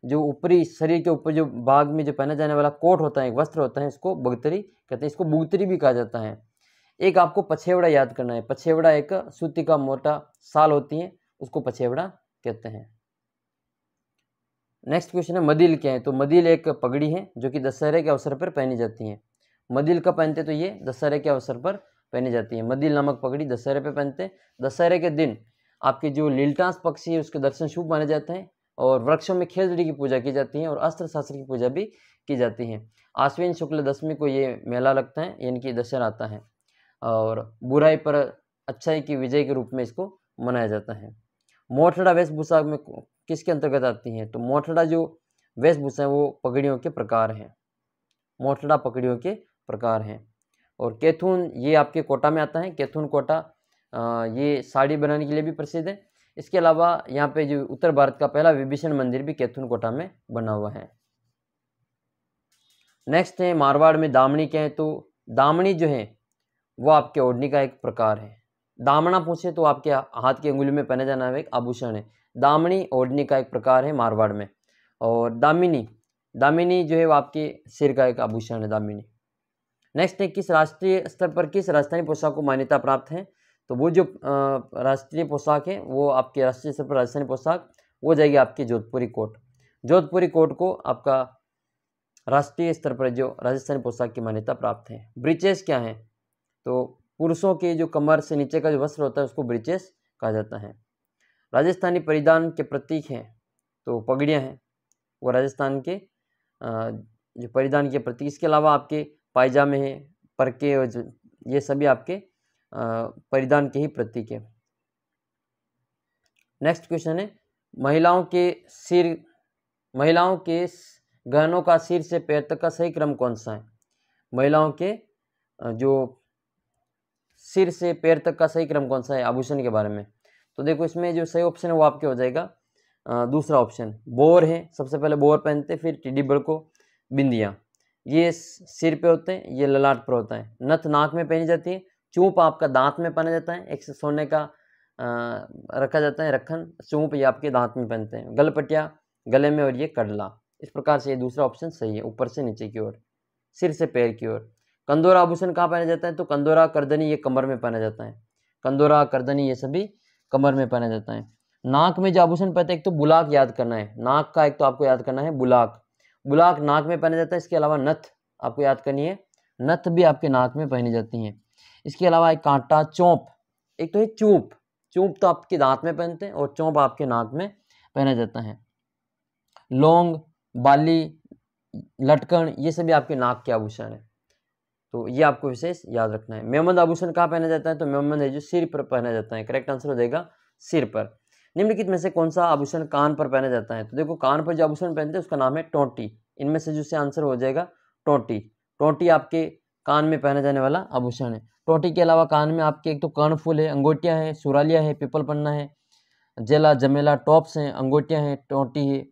जो ऊपरी शरीर के ऊपर जो भाग में जो पहना जाने वाला कोट होता है, एक वस्त्र होता है, इसको बख्तरी कहते हैं। इसको बुगतरी भी कहा जाता है। एक आपको पछेवड़ा याद करना है। पछेवड़ा एक सूती का मोटा साल होती है, उसको पछेवड़ा कहते हैं। नेक्स्ट क्वेश्चन है, मदिल क्या है? तो मदिल एक पगड़ी है जो कि दशहरे के अवसर पर पहनी जाती है। मदिल कब पहनते? तो ये दशहरे के अवसर पर पहनी जाती है। मदिल नामक पगड़ी दशहरे पे पहनते हैं। दशहरे के दिन आपके जो लीलटास पक्षी है उसके दर्शन शुभ माने जाते हैं, और वृक्षों में खेजड़ी की पूजा की जाती है, और अस्त्र शास्त्र की पूजा भी की जाती है। आश्विन शुक्ल दशमी को ये मेला लगता है, यानी कि दशहरा आता है, और बुराई पर अच्छाई की विजय के रूप में इसको मनाया जाता है। मोठड़ा वेशभूषा में किसके अंतर्गत आती है? तो मोठड़ा जो वेशभूषा है वो पगड़ियों के प्रकार हैं। मोठड़ा पगड़ियों के प्रकार हैं। और कैथून ये आपके कोटा में आता है। कैथून कोटा ये साड़ी बनाने के लिए भी प्रसिद्ध है। इसके अलावा यहाँ पे जो उत्तर भारत का पहला विभीषण मंदिर भी कैथून कोटा में बना हुआ है। नेक्स्ट है, मारवाड़ में दामनी क्या है? तो दामनी जो है वो आपके ओढ़नी का एक प्रकार है। दामना पूछे तो आपके हाथ की अंगुली में पहने जाना एक आभूषण है। दामनी ओढ़नी का एक प्रकार है मारवाड़ में। और दामिनी जो है वो आपके सिर का एक आभूषण है, दामिनी। नेक्स्ट है, किस राष्ट्रीय स्तर पर किस राजस्थानी पोशाक को मान्यता प्राप्त है? तो वो जो राष्ट्रीय पोशाक है वो आपके राष्ट्रीय स्तर पर राजस्थानी पोशाक वो जाएगी आपकी जोधपुरी कोट। जोधपुरी कोट को आपका राष्ट्रीय स्तर पर जो राजस्थानी पोशाक की मान्यता प्राप्त है। ब्रीचेस क्या है? तो पुरुषों के जो कमर से नीचे का जो वस्त्र होता है उसको ब्रीचेस कहा जाता है। राजस्थानी परिधान के प्रतीक हैं तो पगड़ियाँ हैं, वो राजस्थान के जो परिधान के प्रतीक। इसके अलावा आपके पायजामे हैं, परके, और ये सभी आपके परिधान के ही प्रतीक है। नेक्स्ट क्वेश्चन है, महिलाओं के गहनों का सिर से पैर तक का सही क्रम कौन सा है? महिलाओं के जो सिर से पैर तक का सही क्रम कौन सा है आभूषण के बारे में? तो देखो इसमें जो सही ऑप्शन है वो आपके हो जाएगा दूसरा ऑप्शन, बोर है। सबसे पहले बोर पहनते, फिर टिड्डी बड़को, बिंदिया, ये सिर पे होते हैं, ये ललाट पर होता है। नथ नाक में पहनी जाती है। चूंप आपका दांत में पहना जाता है, एक सोने का रखा जाता है रखन, चूंप ये आपके दांत में पहनते हैं। गलपटिया गले में, और ये कडला। इस प्रकार से ये दूसरा ऑप्शन सही है, ऊपर से नीचे की ओर, सिर से पैर की ओर। कंदोरा आभूषण कहाँ पहना जाता है? तो कंदोरा करदनी ये कमर में पहना जाता है। कंदोरा करदनी ये सभी कमर में पहना जाता है। नाक में जो आभूषण पहनते हैं, एक तो बुलाक याद करना है, नाक का एक तो आपको याद करना है बुलाक नाक में पहना जाता है। इसके अलावा नथ आपको याद करनी है, नथ भी आपके नाक में पहनी जाती हैं। इसके अलावा एक कांटा, चौंप, एक तो है चूंप तो आपके दांत में पहनते हैं, और चौंप आपके नाक में पहना जाता है। लौंग, बाली, लटकन, ये सभी आपके नाक के आभूषण है, तो ये आपको विशेष याद रखना है। मेमंद आभूषण कहाँ पहना जाता है? तो मेमंद है जो सिर पर पहना जाता है। करेक्ट आंसर हो जाएगा सिर पर। निम्नलिखित में से कौन सा आभूषण कान पर पहना जाता है? तो देखो कान पर जो आभूषण पहनते हैं उसका नाम है टोंटी। इनमें से जो से आंसर हो जाएगा टोंटी आपके कान में पहना जाने वाला आभूषण है। टोंटी के अलावा कान में आपके एक तो कर्णफूल है, अंगोटियाँ हैं, सुरालिया है, पीपल पन्ना है, जेला जमेला, टॉप्स हैं, अंगोटियाँ हैं, टोंटी है,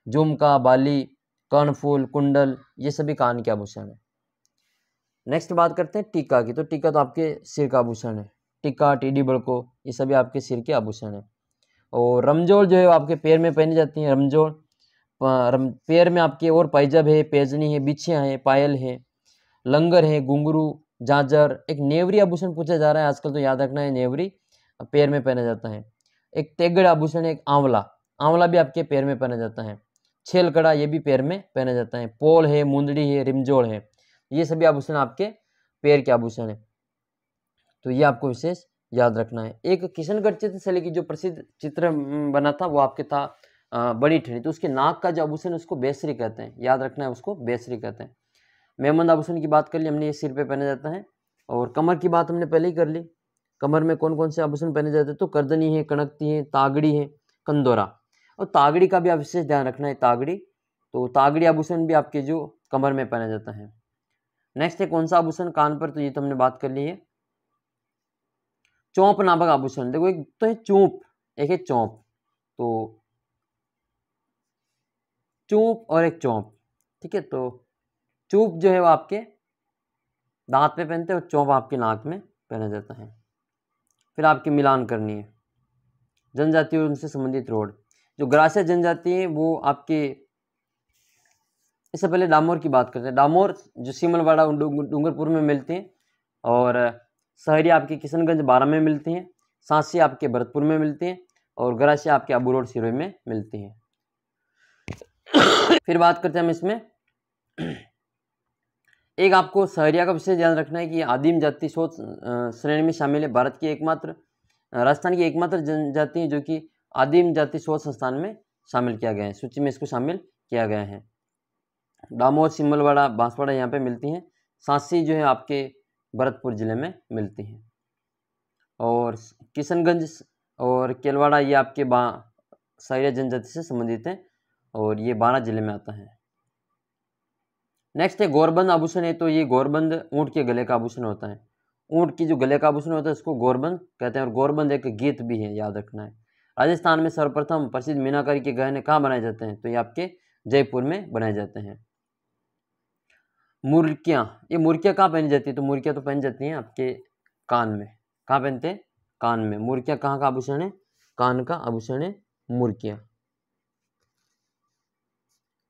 झुमका, बाली, कर्णफूल, कुंडल, ये सभी कान के आभूषण है। नेक्स्ट बात करते हैं टीका की। तो टीका तो आपके सिर का आभूषण है। टीका, टीडी बड़को, ये सभी आपके सिर के आभूषण है। और रमजोल जो है आपके पैर में पहनी जाती है। रमजोल पैर में आपके और पायजब है, पैजनी है, बिछियाँ है, पायल है, लंगर है, घुंघरू, झांझर। एक नेवरी आभूषण पूछा जा रहा है आजकल, तो याद रखना है नेवरी पैर में पहना जाता है। एक तेगड़ आभूषण है, एक आंवला भी आपके पैर में पहना जाता है। छेलकड़ा ये भी पैर में पहना जाता है। पोल है, मुंदड़ी है, रिमजोड़ है, ये सभी आभूषण आपके पैर के आभूषण है, तो ये आपको विशेष याद रखना है। एक किशनगढ़ चित्रशैली की जो प्रसिद्ध चित्र बना था वो आपके था बड़ी ठेनी, तो उसके नाक का जो आभूषण उसको बेसरी कहते हैं, याद रखना है, उसको बेसरी कहते हैं। मेहमंद आभूषण की बात कर ली हमने, ये सिर पे पहना जाता है। और कमर की बात हमने पहले ही कर ली। कमर में कौन कौन से आभूषण पहने जाते हैं, तो करदनी है, कणकती है, तागड़ी है, कंदोरा। और तागड़ी का भी आप विशेष ध्यान रखना है, तागड़ी, तो तागड़ी आभूषण भी आपके जो कमर में पहना जाता है। नेक्स्ट है कौन सा आभूषण, कान पर, तो ये तो हमने बात कर ली है। चौंप नामक आभूषण, देखो एक तो है चूंप, एक है चौंप, तो चूंप और एक चौंप, ठीक है। तो चूंप जो है वो आपके दांत पे पहनते हैं और चौंप आपके नाक में पहना जाता है। फिर आपकी मिलान करनी है जनजाति और उनसे संबंधित रोड। जो ग्रासीय जनजाति है वो आपके, इससे पहले डामोर की बात करते हैं। डामोर जो सीमलवाड़ा डूंगरपुर में मिलते हैं, और शहरी आपके किशनगंज 12 में मिलती हैं, सांसी आपके भरतपुर में मिलती हैं, और गरासी आपके अबू रोड सिरोही में मिलती हैं। फिर बात करते हैं हम इसमें, एक आपको सहरिया का विशेष ध्यान रखना है कि आदिम जाति शोध श्रेणी में शामिल है। भारत की एकमात्र, राजस्थान की एकमात्र जनजाति है जो कि आदिम जाति शोध संस्थान में शामिल किया गया है, सूची में इसको शामिल किया गया है। डामोर, सिमलवाड़ा, बांसवाड़ा यहाँ पे मिलती हैं। सांसी जो है आपके भरतपुर जिले में मिलती हैं, और किशनगंज और केलवाड़ा ये आपके सहरिया जनजाति से संबंधित हैं, और ये 12 जिले में आता है। नेक्स्ट है गौरबंद आभूषण है, तो ये गौरबंद ऊँट के गले का आभूषण होता है। ऊँट की जो गले का आभूषण होता है उसको गौरबंद कहते हैं, और गौरबंद एक गीत भी है, याद रखना है। राजस्थान में सर्वप्रथम प्रसिद्ध मीनाकारी के गहने कहाँ बनाए जाते हैं, तो ये आपके जयपुर में बनाए जाते हैं। मुर्कियाँ, ये मुर्कियाँ कहाँ पहनी जाती है, तो मुर्कियाँ तो पहनी जाती हैं आपके कान में। कहाँ पहनते हैं, कान में। मुर्कियाँ कहाँ का आभूषण है, कान का आभूषण है मुर्कियाँ।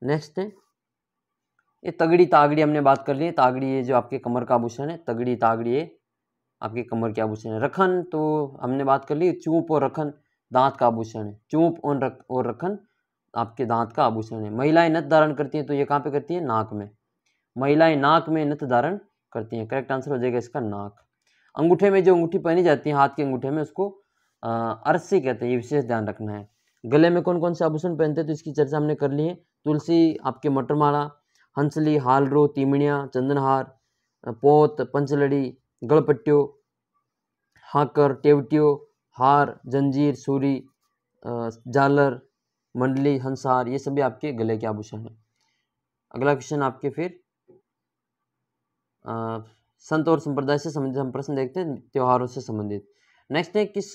नेक्स्ट है ये तगड़ी तागड़ी, हमने बात कर ली है। तागड़ी ये जो आपके कमर का आभूषण है, तगड़ी तागड़ी ये आपके कमर के आभूषण है। रखन तो हमने बात कर ली, चूंप और रखन दांत का आभूषण है। चूंप और रखन आपके दांत का आभूषण है। महिलाएं नथ धारण करती हैं, तो ये कहाँ पे करती है, नाक में। महिलाएं नाक में नथ धारण करती हैं, करेक्ट आंसर हो जाएगा इसका नाक। अंगूठे में जो अंगूठी पहनी जाती है, हाथ के अंगूठे में, उसको अरसी कहते हैं, ये विशेष ध्यान रखना है। गले में कौन कौन से आभूषण पहनते हैं, तो इसकी चर्चा हमने कर ली है। तुलसी, आपके मटरमाला, हंसली, हालरो, तीमणिया, चंदनहार, पोत, पंचलड़ी, गलपट्टियो, हाकर, टेवटियो, हार, जंजीर, सूरी, झालर, मंडली, हंसहार, ये सभी आपके गले के आभूषण हैं। अगला क्वेश्चन आपके फिर संत और संप्रदाय से संबंधित हम प्रश्न देखते हैं, त्योहारों से संबंधित। नेक्स्ट है किस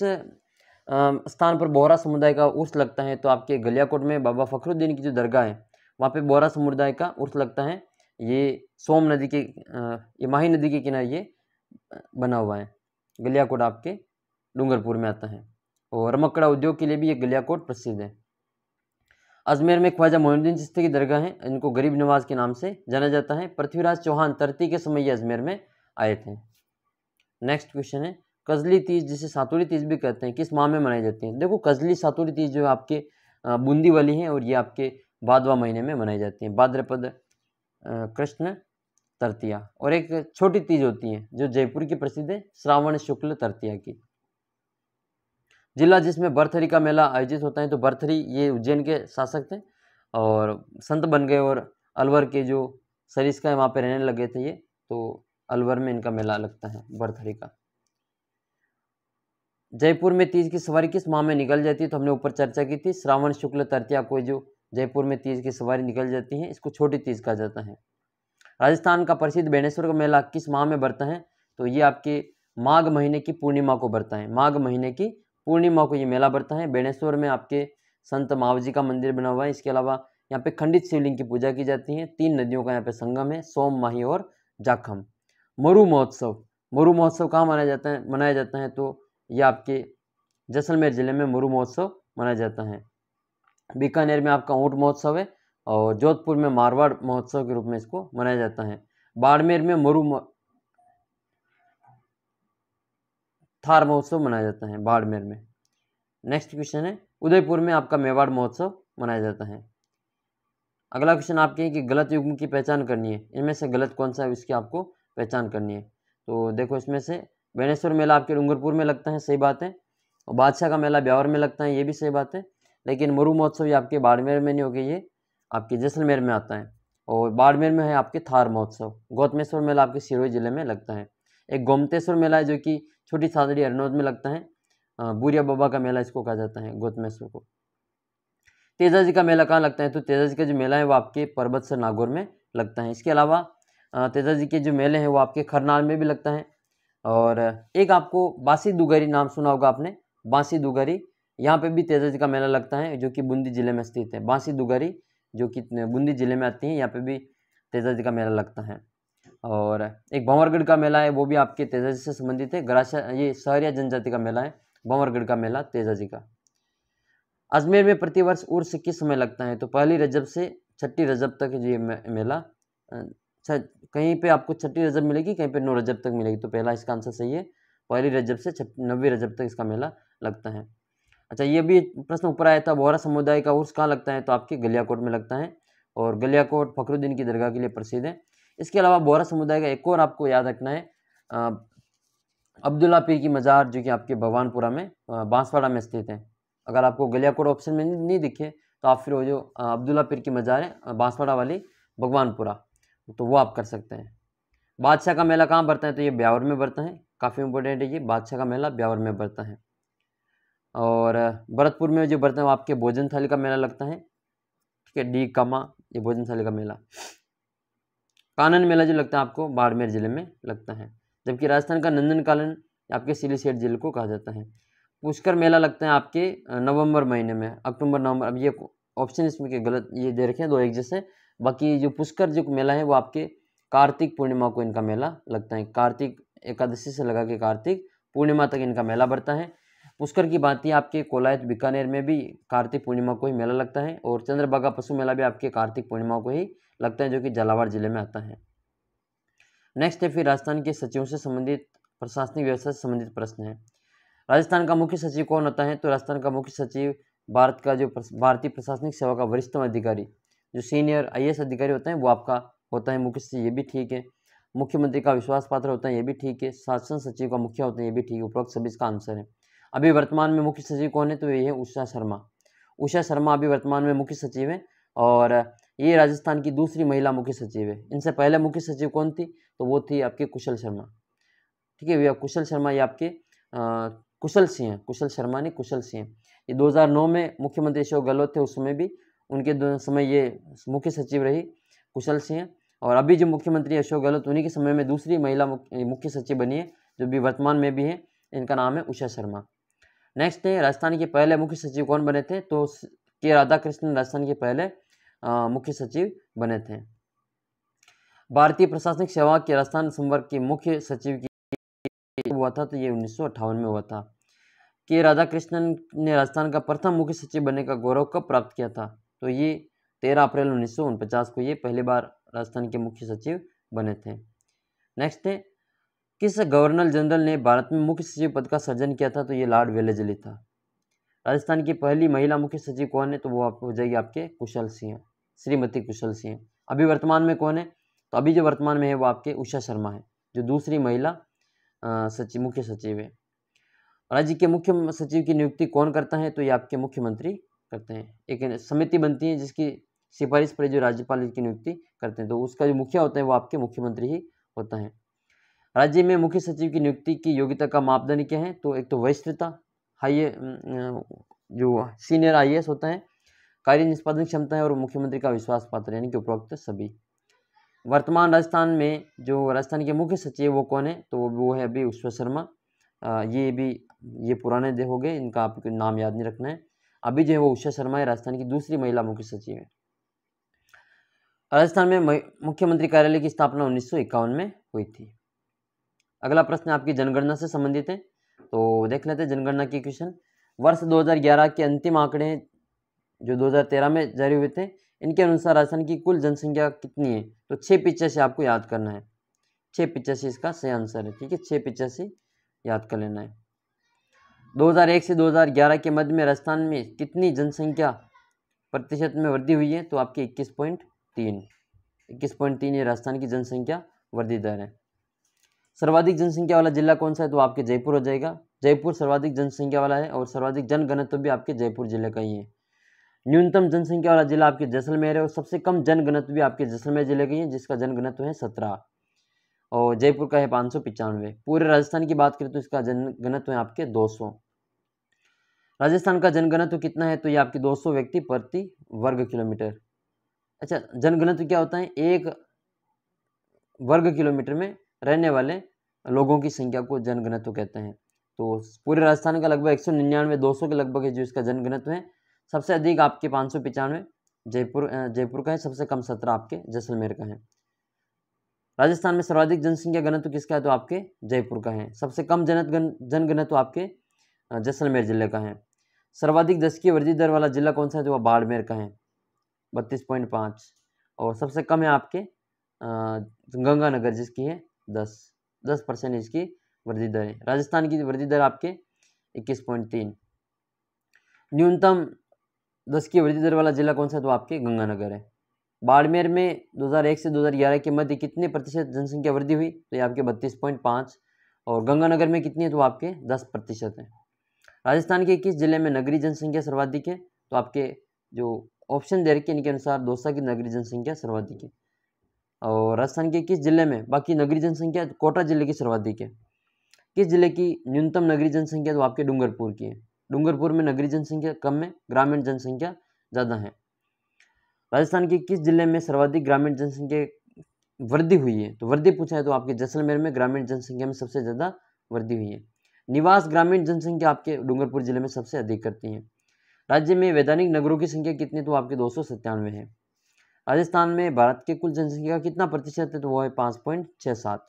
स्थान पर बोहरा समुदाय का उर्स लगता है, तो आपके गलियाकोट में बाबा फखरुद्दीन की जो दरगाह है वहाँ पे बोहरा समुदाय का उर्स लगता है। ये सोम नदी के, ये माही नदी के किनारे ये बना हुआ है। गलियाकोट आपके डूंगरपुर में आता है, और रमकड़ा उद्योग के लिए भी ये गलियाकोट प्रसिद्ध है। अजमेर में ख्वाजा मोइनुद्दीन चिश्ती की दरगाह है, इनको गरीब नवाज के नाम से जाना जाता है। पृथ्वीराज चौहान तरती के समय ये अजमेर में आए थे। नेक्स्ट क्वेश्चन है कजली तीज, जिसे सातुरी तीज भी कहते हैं, किस माह में मनाई जाती है। देखो कजली सातुरी तीज जो है आपके बूंदी वाली है, और ये आपके भादवा महीने में मनाई जाती है, भाद्रपद कृष्ण तृतीया। और एक छोटी तीज होती है जो जयपुर की प्रसिद्ध है, श्रावण शुक्ल तृतीया की। जिला जिसमें बरथरी का मेला आयोजित होता है, तो बरथरी ये उज्जैन के शासक थे और संत बन गए, और अलवर के जो सरिस्का है वहाँ पे रहने लगे थे ये, तो अलवर में इनका मेला लगता है बरथरी का। जयपुर में तीज की सवारी किस माह में निकल जाती है, तो हमने ऊपर चर्चा की थी, श्रावण शुक्ल तृतीया को जो जयपुर में तीज की सवारी निकल जाती है, इसको छोटी तीज कहा जाता है। राजस्थान का प्रसिद्ध बेणेश्वर का मेला किस माह में बढ़ता है, तो ये आपके माघ महीने की पूर्णिमा को बढ़ता है। माघ महीने की पूर्णिमा को ये मेला बढ़ता है। बेणेश्वर में आपके संत मावजी का मंदिर बना हुआ है। इसके अलावा यहाँ पे खंडित शिवलिंग की पूजा की जाती है। 3 नदियों का यहाँ पे संगम है, सोम, माही और जाखम। मरु महोत्सव कहाँ मनाया जाता है, तो ये आपके जैसलमेर जिले में मरु महोत्सव मनाया जाता है। बीकानेर में आपका ऊँट महोत्सव है, और जोधपुर में मारवाड़ महोत्सव के रूप में इसको मनाया जाता है। बाड़मेर में थार महोत्सव मनाया जाता है बाड़मेर में। नेक्स्ट क्वेश्चन है उदयपुर में आपका मेवाड़ महोत्सव मनाया जाता है। अगला क्वेश्चन आपके है कि गलत युग्म की पहचान करनी है, इनमें से गलत कौन सा है इसकी आपको पहचान करनी है। तो देखो इसमें से बेणेश्वर मेला आपके डूंगरपुर में लगता है, सही बात है, और बादशाह का मेला ब्यावर में लगता है, ये भी सही बात है। लेकिन मरु महोत्सव ये आपके बाड़मेर में नहीं होगी, ये आपके जैसलमेर में आता है। और बाड़मेर में है आपके थार महोत्सव। गौतमेश्वर मेला आपके सिरोही जिले में लगता है। एक गोमतेश्वर मेला है जो कि छोटी सादड़ी हरनौत में लगता है। बुरिया बाबा का मेला इसको कहा जाता है गौतमेश्वर को। तेजाजी का मेला कहाँ लगता है? तो तेजाजी का जो मेला है वो आपके परबतसर नागौर में लगता है। इसके अलावा तेजाजी के जो मेले हैं वो आपके खरनाल में भी लगता है। और एक आपको बांसी दुगरी नाम सुना होगा आपने, बांसी दुगरी, यहाँ पे भी तेजाजी का मेला लगता है जो कि बूंदी जिले में स्थित है। बांसी दुगरी जो कि बूंदी जिले में आती है, यहाँ पे भी तेजाजी का मेला लगता है। और एक भंवरगढ़ का मेला है, वो भी आपके तेजाजी से संबंधित है। गरासिया, ये सहरिया जनजाति का मेला है, भंवरगढ़ का मेला तेजाजी का। अजमेर में प्रतिवर्ष उर्स किस समय लगता है? तो पहली रजब से छठी रजब तक ये मेला, कहीं पे आपको छठी रजब मिलेगी, कहीं पे 9 रजब तक मिलेगी। तो पहला इसका आंसर सही है, पहली रजब से 9वीं रजब तक इसका मेला लगता है। अच्छा, ये भी प्रश्न ऊपर आया था, बोहरा समुदाय का उर्स कहाँ लगता है? तो आपके गलियाकोट में लगता है। और गलियाकोट फखरुद्दीन की दरगाह के लिए प्रसिद्ध है। इसके अलावा बोहरा समुदाय का एक और आपको याद रखना है, अब्दुल्ला पीर की मज़ार जो कि आपके भगवानपुरा में बांसवाड़ा में स्थित है। अगर आपको गलियाकोट ऑप्शन में नहीं दिखे तो आप फिर वो जो अब्दुल्ला पीर की मज़ार है बांसवाड़ा वाली भगवानपुरा, तो वो आप कर सकते हैं। बादशाह का मेला कहाँ बढ़ता है? तो ये ब्यावर में बढ़ता है। काफ़ी इंपॉर्टेंट है ये, बादशाह का मेला ब्यावर में बढ़ता है। और भरतपुर में जो बढ़ता है वो आपके भोजन थाली का मेला लगता है। ठीक है, डी कमा, ये भोजन थाली का मेला। कानन मेला जो लगता है आपको बाड़मेर जिले में लगता है। जबकि राजस्थान का नंदन कानन आपके सिलीसेट जिले को कहा जाता है। पुष्कर मेला लगता है आपके नवंबर महीने में, अक्टूबर नवंबर। अब ये ऑप्शन इसमें के गलत ये दे रखे हैं, 2 एक जैसे। बाकी जो पुष्कर जो मेला है वो आपके कार्तिक पूर्णिमा को इनका मेला लगता है। कार्तिक एकादशी से लगा के कार्तिक पूर्णिमा तक इनका मेला बढ़ता है। पुष्कर की भांति आपके कोलायत बीकानेर में भी कार्तिक पूर्णिमा को ही मेला लगता है। और चंद्रभागा पशु मेला भी आपके कार्तिक पूर्णिमा को ही लगता है, जो कि झालावाड़ जिले में आता है। नेक्स्ट है फिर राजस्थान के सचिवों से संबंधित, प्रशासनिक व्यवस्था से संबंधित प्रश्न है। राजस्थान का मुख्य सचिव कौन होता है? तो राजस्थान का मुख्य सचिव भारत का जो भारतीय प्रशासनिक सेवा का वरिष्ठतम अधिकारी, जो सीनियर IAS अधिकारी होता है वो आपका होता है मुख्य सचिव, ये भी ठीक है। मुख्यमंत्री का विश्वास पात्र होता है, ये भी ठीक है। शासन सचिव का मुखिया होता है, ये भी ठीक है। उपरोक्त सभी इसका आंसर है। अभी वर्तमान में मुख्य सचिव कौन है? तो ये है उषा शर्मा। उषा शर्मा अभी वर्तमान में मुख्य सचिव है और ये राजस्थान की दूसरी महिला मुख्य सचिव है। इनसे पहले मुख्य सचिव कौन थी? तो वो थी आपके कुशल शर्मा। ठीक है भैया, कुशल शर्मा ये आपके कुशल सिंह हैं, कुशल शर्मा नहीं, कुशल सिंह। ये 2009 में मुख्यमंत्री अशोक गहलोत थे, उस समय भी उनके समय ये मुख्य सचिव रही कुशल सिंह। और अभी जो मुख्यमंत्री अशोक गहलोत, उन्हीं के समय में दूसरी महिला मुख्य सचिव बनी है, जो भी वर्तमान में भी है। इनका नाम है उषा शर्मा। नेक्स्ट है, राजस्थान के पहले मुख्य सचिव कौन बने थे? तो के राधाकृष्णन राजस्थान के पहले मुख्य सचिव बने थे। भारतीय प्रशासनिक सेवा के राजस्थान संवर्ग के मुख्य सचिव की हुआ था, तो ये 1958 में हुआ था। के राधाकृष्णन ने राजस्थान का प्रथम मुख्य सचिव बनने का गौरव कब प्राप्त किया था? तो ये 13 अप्रैल 1949 को ये पहली बार राजस्थान के मुख्य सचिव बने थे। नेक्स्ट है, किस गवर्नर जनरल ने भारत में मुख्य सचिव पद का सृजन किया था? तो ये लॉर्ड वेलेस्ली था। राजस्थान की पहली महिला मुख्य सचिव कौन है? तो वो हो जाएगी आपके कुशल सिंह, श्रीमती कुशल सिंह। अभी वर्तमान में कौन है? तो अभी जो वर्तमान में है वो आपके उषा शर्मा है, जो दूसरी महिला मुख्य सचिव है। राज्य के मुख्य सचिव की नियुक्ति कौन करता है? तो ये आपके मुख्यमंत्री करते हैं। एक समिति बनती है जिसकी सिफारिश पर जो राज्यपाल की नियुक्ति करते हैं, तो उसका जो मुखिया होता है वो आपके मुख्यमंत्री ही होता है। राज्य में मुख्य सचिव की नियुक्ति की योग्यता का मापदंड क्या है? तो एक तो वरिष्ठता, जो सीनियर IAS होता है, कार्य निष्पादन क्षमता है और मुख्यमंत्री का विश्वास पात्र, यानी कि उपरोक्त सभी। वर्तमान राजस्थान में जो राजस्थान के मुख्य सचिव वो कौन है? तो वो है अभी उषा शर्मा। ये पुराने दे हो गए, इनका आपको नाम याद नहीं रखना है। अभी जो है वो उषा शर्मा है, राजस्थान की दूसरी महिला मुख्य सचिव है। राजस्थान में मुख्यमंत्री कार्यालय की स्थापना 1951 में हुई थी। अगला प्रश्न आपकी जनगणना से संबंधित है, तो देख लेते हैं जनगणना की क्वेश्चन। वर्ष 2011 के अंतिम आंकड़े जो 2013 में जारी हुए थे, इनके अनुसार राजस्थान की कुल जनसंख्या कितनी है? तो 685 आपको याद करना है। 685 इसका सही आंसर है। ठीक है, 685 याद कर लेना है। 2001 से 2011 के मध्य में राजस्थान में कितनी जनसंख्या प्रतिशत में वृद्धि हुई है? तो आपकी 21.3 ये राजस्थान की जनसंख्या वृद्धि दर है। सर्वाधिक जनसंख्या वाला जिला कौन सा है? तो आपके जयपुर हो जाएगा। जयपुर सर्वाधिक जनसंख्या वाला है और सर्वाधिक जनघनत्व भी आपके जयपुर जिले का ही है। न्यूनतम जनसंख्या वाला जिला आपके जैसलमेर है और सबसे कम जनघनत्व भी आपके जैसलमेर जिले की है, जिसका जनघनत्व है 17 और जयपुर का है 595। पूरे राजस्थान की बात करें तो इसका जनघनत्व है आपके 200। राजस्थान का जनघनत्व कितना है तो ये आपके 200 व्यक्ति प्रति वर्ग किलोमीटर। अच्छा, जनघनत्व क्या होता है? एक वर्ग किलोमीटर में रहने वाले लोगों की संख्या को जनघनत्व कहते हैं। तो पूरे राजस्थान का लगभग 199 200 के लगभग है जो इसका जनघनत्व है। सबसे अधिक आपके 595 जयपुर का है, सबसे कम 17 आपके जैसलमेर का है। राजस्थान में सर्वाधिक जनसंख्या घनत्व किसका है तो आपके जयपुर का है। सबसे कम जनघनत्व आपके जैसलमेर जिले का है। सर्वाधिक दशकीय वृद्धि दर वाला जिला कौन सा है तो वह बाड़मेर का है 32.5 और सबसे कम है आपके गंगानगर जिसकी है 10% इसकी वृद्धि दर है। राजस्थान की वृद्धि दर आपके 21.3। न्यूनतम दशकीय वृद्धि दर वाला जिला कौन सा है तो आपके गंगानगर है। बाड़मेर में 2001 से 2011 के मध्य कितने प्रतिशत जनसंख्या वृद्धि हुई तो ये आपके 32.5 और गंगानगर में कितनी है तो आपके 10% है। राजस्थान के किस जिले में नगरीय जनसंख्या सर्वाधिक है तो आपके जो ऑप्शन दे रखे इनके अनुसार दौसा की नगरीय जनसंख्या सर्वाधिक है। और राजस्थान के किस जिले में बाकी नगरीय जनसंख्या कोटा जिले की सर्वाधिक है। किस जिले की न्यूनतम नगरीय जनसंख्या तो आपके डूंगरपुर की है। डूंगरपुर में नगरीय जनसंख्या कम है, ग्रामीण जनसंख्या ज़्यादा है। राजस्थान के किस जिले में सर्वाधिक ग्रामीण जनसंख्या वृद्धि हुई है तो वृद्धि पूछा है तो आपके जैसलमेर में ग्रामीण जनसंख्या में सबसे ज़्यादा वृद्धि हुई है। निवास ग्रामीण जनसंख्या आपके डूंगरपुर जिले में सबसे अधिक करती है। राज्य में वैधानिक नगरों की संख्या कितनी तो आपके 297 है। राजस्थान में भारत के कुल जनसंख्या का कितना प्रतिशत है तो वो है 5.67।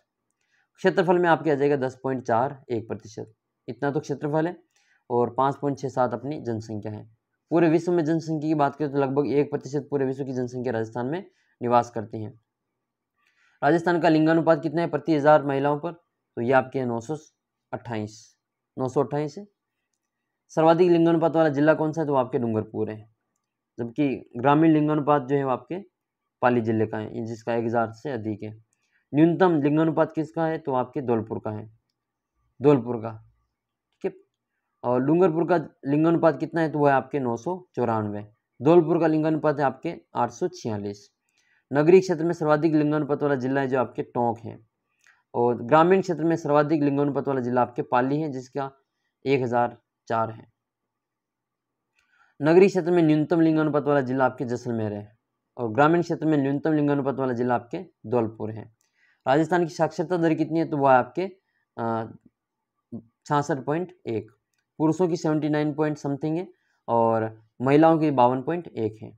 क्षेत्रफल में आपके आ जाएगा 10.41%। इतना तो क्षेत्रफल है और 5.67 अपनी जनसंख्या है। पूरे विश्व में जनसंख्या की बात करें तो लगभग 1% पूरे विश्व की जनसंख्या राजस्थान में निवास करती है। राजस्थान का लिंगानुपात कितना है प्रति 1000 महिलाओं पर तो ये आपके 928 है। सर्वाधिक लिंगानुपात वाला जिला कौन सा है तो आपके डूंगरपुर है, जबकि ग्रामीण लिंगानुपात जो है वो आपके पाली जिले का है जिसका 1000 से अधिक है। न्यूनतम लिंगानुपात किसका है तो आपके धौलपुर का है, धौलपुर का, ठीक है। और डूंगरपुर का लिंगानुपात कितना है तो वह है आपके 994। धौलपुर का लिंगानुपात है आपके 846। नगरीय क्षेत्र में सर्वाधिक लिंगानुपात वाला जिला है जो आपके टोंक है और ग्रामीण क्षेत्र में सर्वाधिक लिंगानुपात वाला जिला आपके पाली है जिसका 1004 है। नगरीय क्षेत्र में न्यूनतम लिंगानुपात वाला जिला आपके जैसलमेर है और ग्रामीण क्षेत्र में न्यूनतम लिंगानुपात वाला जिला आपके धौलपुर है। राजस्थान की साक्षरता दर कितनी है तो वह आपके 66.1, पुरुषों की 79 पॉइंट समथिंग है और महिलाओं की 52.1 है।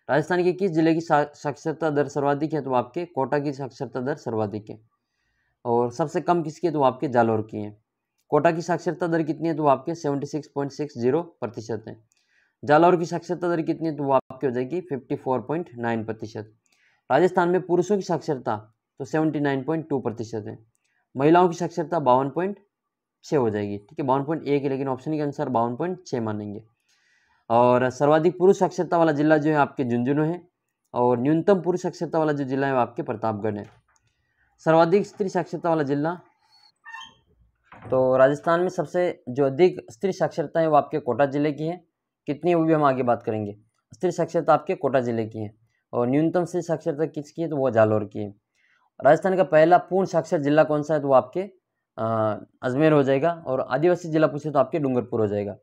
राजस्थान के किस जिले की साक्षरता दर सर्वाधिक है तो आपके कोटा की साक्षरता दर सर्वाधिक है और सबसे कम किसकी है तो आपके जालौर की है। कोटा की साक्षरता दर कितनी है तो आपके 76.60% है। जालौर की साक्षरता दर कितनी है तो वो आपकी हो जाएगी 54.9%। राजस्थान में पुरुषों की साक्षरता तो 79.2% है, महिलाओं की साक्षरता 52.6 हो जाएगी, ठीक है। 52.1 है लेकिन ऑप्शन के अनुसार 52.6 मानेंगे। और सर्वाधिक पुरुष साक्षरता वाला जिला जो है आपके झुंझुनू है और न्यूनतम पुरुष साक्षरता वाला जो जिला है वो आपके प्रतापगढ़ है। सर्वाधिक स्त्री साक्षरता वाला जिला तो राजस्थान में सबसे जो अधिक स्त्री साक्षरता है वो आपके कोटा जिले की है। कितनी है वो भी हम आगे बात करेंगे। स्त्री साक्षरता आपके कोटा जिले की है और न्यूनतम स्त्री साक्षरता किसकी है तो वो जालौर की है। राजस्थान का पहला पूर्ण साक्षर जिला कौन सा है तो वो आपके अजमेर हो जाएगा और आदिवासी जिला पूछे तो आपके डूंगरपुर हो जाएगा।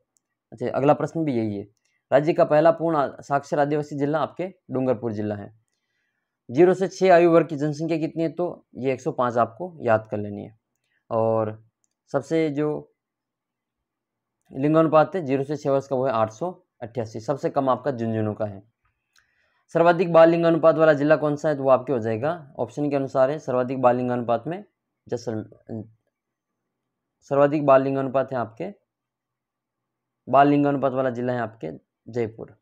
अच्छा, अगला प्रश्न भी यही है। राज्य का पहला पूर्ण साक्षर आदिवासी जिला आपके डूंगरपुर जिला है। 0 से 6 आयु वर्ग की जनसंख्या कितनी है तो ये 105 आपको याद कर लेनी है। और सबसे जो लिंगानुपात है 0 से 6 वर्ष का वो है 888। सबसे कम आपका झुंझुनू का है। सर्वाधिक बाल लिंगानुपात वाला जिला कौन सा है तो वो आपके हो जाएगा ऑप्शन के अनुसार है सर्वाधिक बाल लिंगानुपात में सर्वाधिक बाल लिंगानुपात है आपके बाल लिंगानुपात वाला जिला है आपके जयपुर।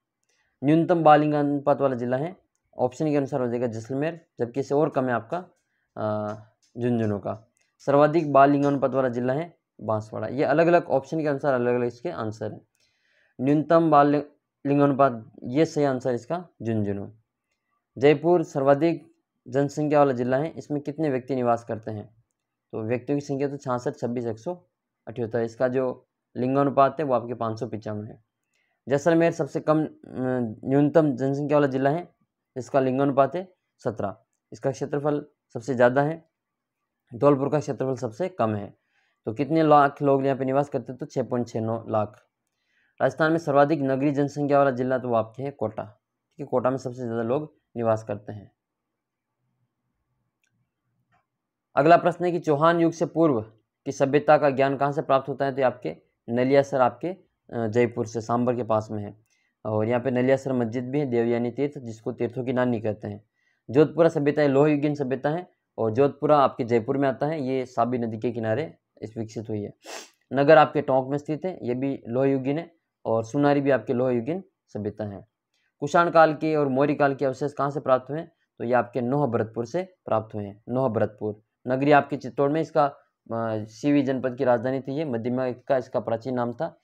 न्यूनतम बाल लिंगानुपात वाला जिला है ऑप्शन के अनुसार हो जाएगा जैसलमेर, जबकि इससे और कम है आपका झुंझुनू का। सर्वाधिक बाल लिंगानुपात वाला जिला है बांसवाड़ा। ये अलग अलग ऑप्शन के अनुसार अलग अलग इसके आंसर है। न्यूनतम बाल लिंगानुपात ये सही आंसर इसका झुंझुनू। जयपुर सर्वाधिक जनसंख्या वाला जिला है। इसमें कितने व्यक्ति निवास करते हैं तो व्यक्तियों की संख्या तो 66, 26, 178। इसका जो लिंगानुपात है वो आपके 595 है। जैसलमेर सबसे कम न्यूनतम जनसंख्या वाला जिला है, इसका लिंगानुपात है 17। इसका क्षेत्रफल सबसे ज़्यादा है। धौलपुर का क्षेत्रफल सबसे कम है। तो कितने लाख लोग यहाँ पे निवास करते हैं? तो 6.69 लाख। राजस्थान में सर्वाधिक नगरीय जनसंख्या वाला जिला तो वो आपके है कोटा। ठीक है, कोटा में सबसे ज़्यादा लोग निवास करते हैं। अगला प्रश्न है कि चौहान युग से पूर्व की सभ्यता का ज्ञान कहाँ से प्राप्त होता है? तो आपके नलियासर आपके जयपुर से, सांबर के पास में है। और यहाँ पे नलियासर मस्जिद भी है, देवयानी तीर्थ, जिसको तीर्थों की नानी कहते हैं। जोधपुरा सभ्यता है लोह युगीन सभ्यता है, और जोधपुरा आपके जयपुर में आता है। ये साबी नदी के किनारे इस विकसित हुई है। नगर आपके टोंक में स्थित है, ये भी लोह युगीन है। और सुनारी भी आपके लोह युगीन सभ्यता है। कुषाण काल के और मौर्य काल के अवशेष कहाँ से प्राप्त हुए? तो ये आपके नौह भरतपुर से प्राप्त हुए हैं। नौह भरतपुर नगरी आपके चित्तौड़ में, इसका सीवी जनपद की राजधानी थी ये, मध्यमा का इसका प्राचीन नाम था।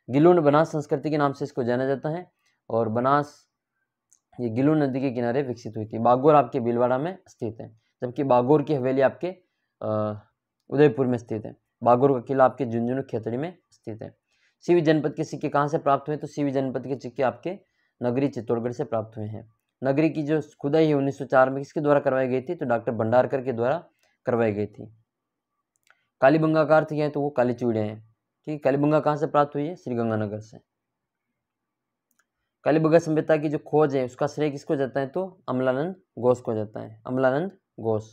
गिलून बनास संस्कृति के नाम से इसको जाना जाता है। और बनास ये गिलून नदी के किनारे विकसित हुई थी। बागौर आपके भीलवाड़ा में स्थित है, जबकि बागौर की हवेली आपके उदयपुर में स्थित है। बागौर का किला आपके झुंझुनू खेतड़ी में स्थित है। सीवी जनपद के सिक्के कहाँ से प्राप्त हुए? तो सीवी जनपद के सिक्के आपके नगरी चित्तौड़गढ़ से प्राप्त हुए हैं। नगरी की जो खुदाई है 1904 में किसके द्वारा करवाई गई थी? तो डॉक्टर भंडारकर के द्वारा करवाई गई थी। कालीबंगा का अर्थ क्या है? तो वो काली चूड़ियाँ हैं। ठीक है, कालीबंगा कहाँ से प्राप्त हुई है? श्रीगंगानगर से। कालीबंगा सभ्यता की जो खोज है उसका श्रेय किसको जाता है? तो अमलानंद घोष को जाता है, अमलानंद घोष।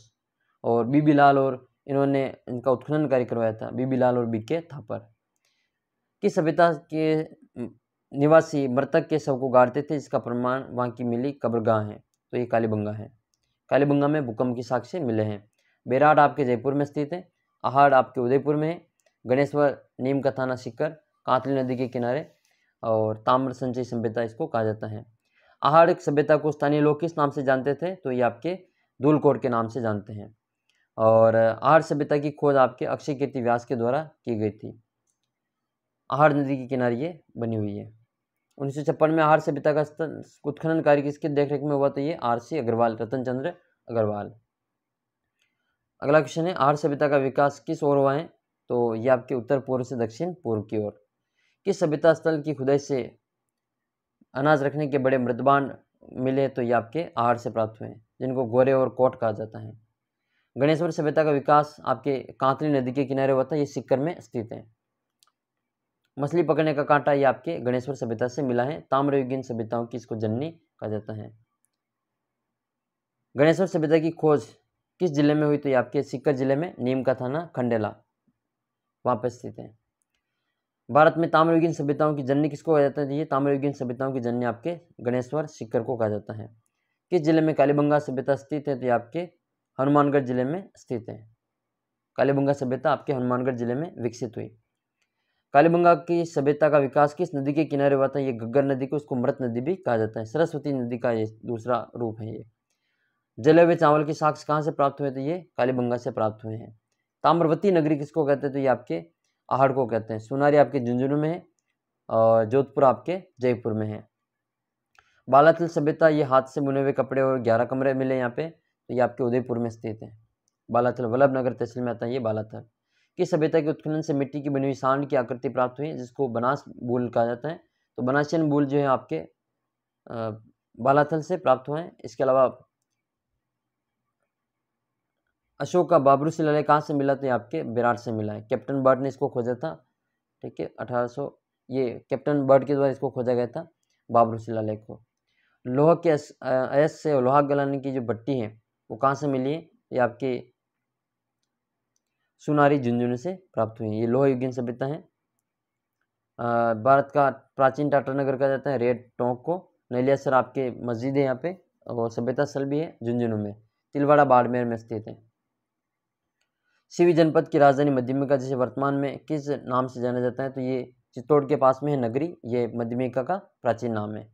और बीबी लाल और इन्होंने इनका उत्खनन कार्य करवाया था, बीबी लाल और बीके थापर। किस सभ्यता के निवासी मृतक के शव को गाड़ते थे, जिसका प्रमाण वहाँ की मिली कब्रगाह है? तो ये कालीबंगा है। कालीबंगा में भूकंप की साक्ष्य मिले हैं। बेराड आपके जयपुर में स्थित है। आहाड़ आपके उदयपुर में है। गणेश्वर, नीम का थाना सीकर, कांतली नदी के किनारे। और ताम्र संचयी सभ्यता इसको कहा जाता है। आहाड़ सभ्यता को स्थानीय लोग किस नाम से जानते थे? तो ये आपके धूलकोट के नाम से जानते हैं। और आहाड़ सभ्यता की खोज आपके अक्षय कीर्ति व्यास के द्वारा की गई थी। आहाड़ नदी के किनारे ये बनी हुई है। 1956 में आहाड़ सभ्यता का उत्खनन कार्य किसके देखरेख में हुआ? तो ये RC अग्रवाल, रतन चंद्र अग्रवाल। अगला क्वेश्चन है, आहाड़ सभ्यता का विकास किस ओर हुआ है? तो ये आपके उत्तर पूर्व से दक्षिण पूर्व की ओर। किस सभ्यता स्थल की खुदाई से अनाज रखने के बड़े मृदबांड मिले? तो ये आपके आहाड़ से प्राप्त हुए हैं, जिनको गोरे और कोट कहा जाता है। गणेश्वर सभ्यता का विकास आपके कांतली नदी के किनारे हुआ था, ये सीकर में स्थित है। मछली पकड़ने का कांटा ये आपके गणेश्वर सभ्यता से मिला है। ताम्रयुगीन सभ्यताओं की इसको जननी कहा जाता है। गणेश्वर सभ्यता की खोज किस जिले में हुई? तो ये आपके सीकर जिले में, नीम का थाना खंडेला वहाँ पर स्थित है। भारत में ताम्रयुगीन सभ्यताओं की जननी किसको कहा जाता है? ये ताम्रयुगीन सभ्यताओं की जननी आपके गणेश्वर सीकर को कहा जाता है। किस जिले में कालीबंगा सभ्यता स्थित है? तो ये आपके हनुमानगढ़ जिले में स्थित है। कालीबंगा सभ्यता आपके हनुमानगढ़ जिले में विकसित हुई। कालीबंगा की सभ्यता का विकास किस नदी के किनारे हुआ था? ये घग्गर नदी को, इसको मृत नदी भी कहा जाता है। सरस्वती नदी का ये दूसरा रूप है। ये जले हुए चावल के साक्ष्य कहाँ से प्राप्त हुए? तो ये कालीबंगा से प्राप्त हुए हैं। ताम्रवती नगरी किसको कहते हैं? तो ये आपके आहाड़ को कहते हैं। सुनारी आपके झुंझुनू में है, और जोधपुर आपके जयपुर में है। बालाथल सभ्यता, ये हाथ से बुने हुए कपड़े और 11 कमरे मिले यहाँ पे, तो ये आपके उदयपुर में स्थित है। बालाथल वल्लभनगर तहसील में आता है ये बालाथल। किस सभ्यता के उत्खनन से मिट्टी की बनी हुई सांड की आकृति प्राप्त हुई, जिसको बनास बूल कहा जाता है? तो बनासियन बूल जो है आपके बालाथल से प्राप्त हुए हैं। इसके अलावा अशोक का बाबरू शिलालेख कहाँ से मिला? तो ये आपके विराट से मिला है। कैप्टन बर्ड ने इसको खोजा था। ठीक है, 1800 ये कैप्टन बर्ड के द्वारा इसको खोजा गया था, बाबरू शिलालेख को। लोहा के अयस्क से लोहा गलाने की जो भट्टी है वो कहाँ से मिली है? ये आपके सुनारी झुंझुनू से प्राप्त हुई है। ये लोह युगीन सभ्यता है। भारत का प्राचीन टाटा नगर कहा जाता है रेड टोंक को। नलियासर आपके मस्जिद है यहाँ पे, और सभ्यता स्थल भी है झुंझुनू में। तिलवाड़ा बाड़मेर में स्थित है। सीवी जनपद की राजधानी मध्यमिका, जिसे वर्तमान में किस नाम से जाना जाता है? तो ये चित्तौड़ के पास में है नगरी, ये मध्यमिका का प्राचीन नाम है,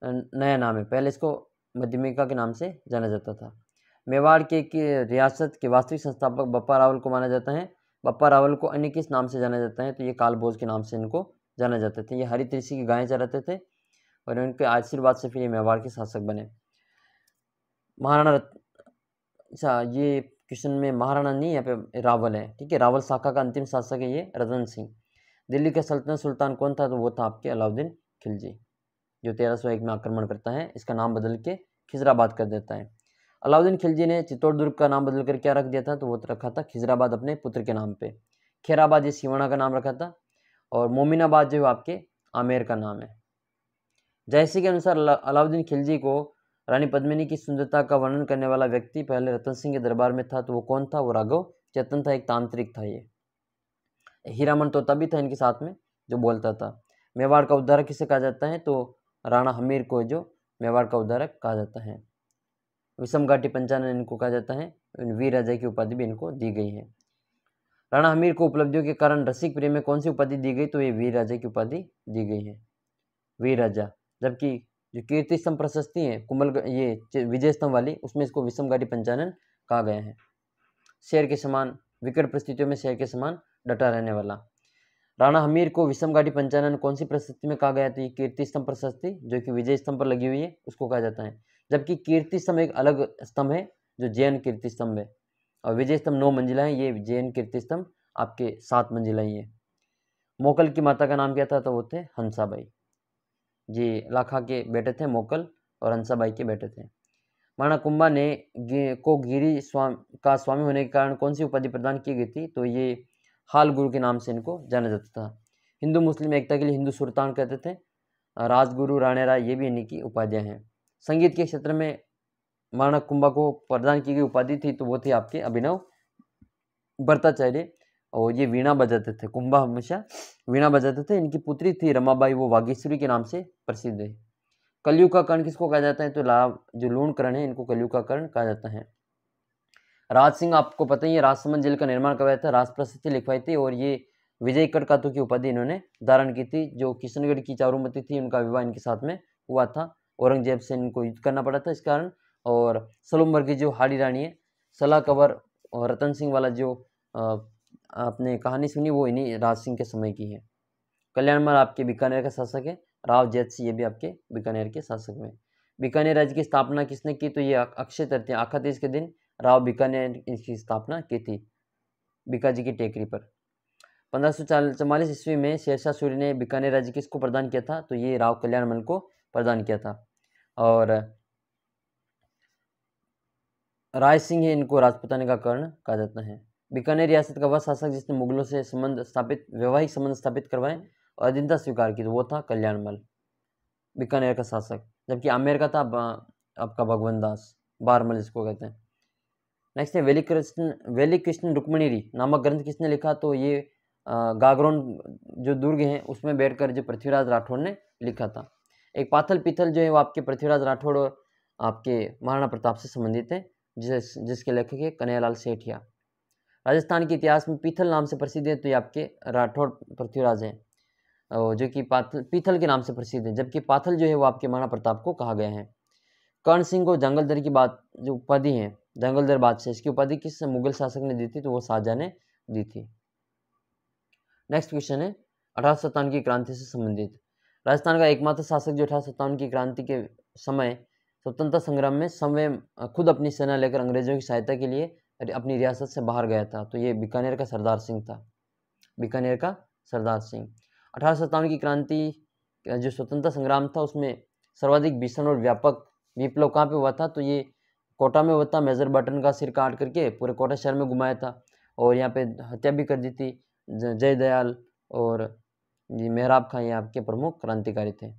नया नाम है। पहले इसको मध्यमिका के नाम से जाना जाता था। मेवाड़ के रियासत के वास्तविक संस्थापक बप्पा रावल को माना जाता है। बप्पा रावल को अन्य किस नाम से जाना जाता है? तो ये कालभोज के नाम से इनको जाना जाते थे। ये हरी त्रिशी की गायें चराते थे, और उनके आशीर्वाद से फिर ये मेवाड़ के शासक बने। महाराणा अच्छा, ये क्वेश्चन में महाराणा नहीं, यहाँ पे रावल है। ठीक है, रावल शाखा का अंतिम शासक है ये रतन सिंह। दिल्ली का सल्तनत सुल्तान कौन था? तो वो था आपके अलाउद्दीन खिलजी, जो 1301 में आक्रमण करता है, इसका नाम बदल के खिजराबाद कर देता है। अलाउद्दीन खिलजी ने चित्तौड़ दुर्ग का नाम बदल कर क्या रख दिया था, तो वो रखा था खिजराबाद अपने पुत्र के नाम पे। खैराबाद ये सिवाना का नाम रखा था, और मोमिनाबाद जो आपके आमेर का नाम है। जयसी के अनुसार अलाउद्दीन खिलजी को रानी पद्मिनी की सुंदरता का वर्णन करने वाला व्यक्ति पहले रतन सिंह के दरबार में था, तो वो कौन था, वो राघव चेतन था, एक तांत्रिक था। ये हीरामन तोता भी था इनके साथ में जो बोलता था। मेवाड़ का उद्धारक किसे कहा जाता है, तो राणा हमीर को जो मेवाड़ का उद्धारक कहा जाता है। विषम घाटी पंचानन इनको कहा जाता है, वीर राजा की उपाधि भी इनको दी गई है। राणा हमीर को उपलब्धियों के कारण रसिक प्रेम में कौन सी उपाधि दी गई, तो ये वीर राजा की उपाधि दी गई है, वीर राजा। जबकि जो कीर्ति स्तंभ प्रशस्ति है कुमल ये विजय स्तंभ वाली, उसमें इसको विषम घाटी पंचानन कहा गया है। शेर के समान विकट परिस्थितियों में शेर के समान डटा रहने वाला। राणा हमीर को विषम घाटी पंचानन कौन सी प्रशस्ति में कहा गया, तो ये कीर्ति स्तंभ प्रशस्ति जो कि विजय स्तंभ पर लगी हुई है उसको कहा जाता है। जबकि कीर्ति स्तंभ एक अलग स्तंभ है जो जैन कीर्ति स्तंभ है, और विजय स्तंभ 9 मंजिला है, ये जैन कीर्ति स्तंभ आपके 7 मंजिला ही है। मोकल की माता का नाम क्या था, तो वो थे हंसाबाई जी, लाखा के बेटे थे मोकल और हंसाबाई के बेटे थे। महाराणा कुंभा ने को गिरी का स्वामी होने के कारण कौन सी उपाधि प्रदान की गई थी, तो ये हाल गुरु के नाम से इनको जाना जाता था। हिंदू मुस्लिम एकता के लिए हिंदू सुल्तान कहते थे। राजगुरु राणे राय ये भी इन्हीं की उपाधियां हैं। संगीत के क्षेत्र में महाराणा कुंभा को प्रदान की गई उपाधि थी, तो वो थी आपके अभिनव भट्टाचार्य, और ये वीणा बजाते थे। कुंभा हमेशा वीणा बजाते थे। इनकी पुत्री थी रमाबाई, वो वागीश्वरी के नाम से प्रसिद्ध है। कलयुग का कर्ण किसको कहा जाता है, तो जो लूण कर्ण है इनको कलयुग का कर्ण कहा जाता है। राज सिंह आपको पता ही है, राजसमंद जेल का निर्माण करवाया था, राज प्रशस्ति लिखवाई थी, और ये विजय कटकातु की उपाधि इन्होंने धारण की थी। जो किशनगढ़ की चारुमती थी उनका विवाह इनके साथ में हुआ था, औरंगजेब से इनको युद्ध करना पड़ा था इस कारण। और सलूमबर की जो हाड़ी रानी है सलाह कवर और रतन सिंह वाला जो आपने कहानी सुनी, वो इन्हीं राज सिंह के समय की है। कल्याणमल आपके बीकानेर का शासक है। राव जैत सिंह ये भी आपके बीकानेर के शासक में। बीकानेर राज्य की स्थापना किसने की, तो ये अक्षय तृतीया आखातीज के दिन राव बीकानेर की स्थापना की थी, बीकाजी की टेकरी पर। 1544 ईस्वी में शेरशाह सूरी ने बीकानेर राज्य किसको प्रदान किया था, तो ये राव कल्याणमल को प्रदान किया था। और राय सिंह है, इनको राजपूताने का कर्ण कहा जाता है। बीकानेर रियासत का वह शासक जिसने मुगलों से वैवाहिक संबंध स्थापित करवाए और अधीनता स्वीकार की, तो वो था कल्याणमल, बीकानेर का शासक। जबकि आमेर का था आपका भगवान दास, बारमल जिसको कहते हैं। नेक्स्ट है वेली कृष्ण रुक्मणीरी नामक ग्रंथ किसने लिखा, तो ये गागरोन जो दुर्ग है उसमें बैठकर जो पृथ्वीराज राठौड़ ने लिखा था। एक पाथल पीथल जो है वो आपके पृथ्वीराज राठौड़ और आपके महाराणा प्रताप से संबंधित है, जिसके लेखक है कन्हैयालाल सेठिया। राजस्थान के इतिहास में पीथल नाम से प्रसिद्ध है, तो ये आपके राठौड़ पृथ्वीराज हैं, जो कि पीथल के नाम से प्रसिद्ध है। जबकि पाथल जो है वो आपके महाराणा प्रताप को कहा गया है। कर्ण सिंह को जंगलदर की बात जो उपाधि है, जंगलदर बादशाह, इसकी उपाधि किस मुगल शासक ने दी थी, तो वो शाहजहां ने दी थी। नेक्स्ट क्वेश्चन है 1857 की क्रांति से संबंधित। राजस्थान का एकमात्र शासक जो 1857 की क्रांति के समय स्वतंत्रता संग्राम में स्वयं खुद अपनी सेना लेकर अंग्रेजों की सहायता के लिए अपनी रियासत से बाहर गया था, तो ये बीकानेर का सरदार सिंह था, बीकानेर का सरदार सिंह। 1857 की क्रांति जो स्वतंत्रता संग्राम था उसमें सर्वाधिक भीषण और व्यापक विप्लव कहाँ पे हुआ था, तो ये कोटा में हुआ था। मेजर बटन का सिर काट करके पूरे कोटा शहर में घुमाया था, और यहाँ पे हत्या भी कर दी थी। जय दयाल और ये मेहराब खां ये आपके प्रमुख क्रांतिकारी थे।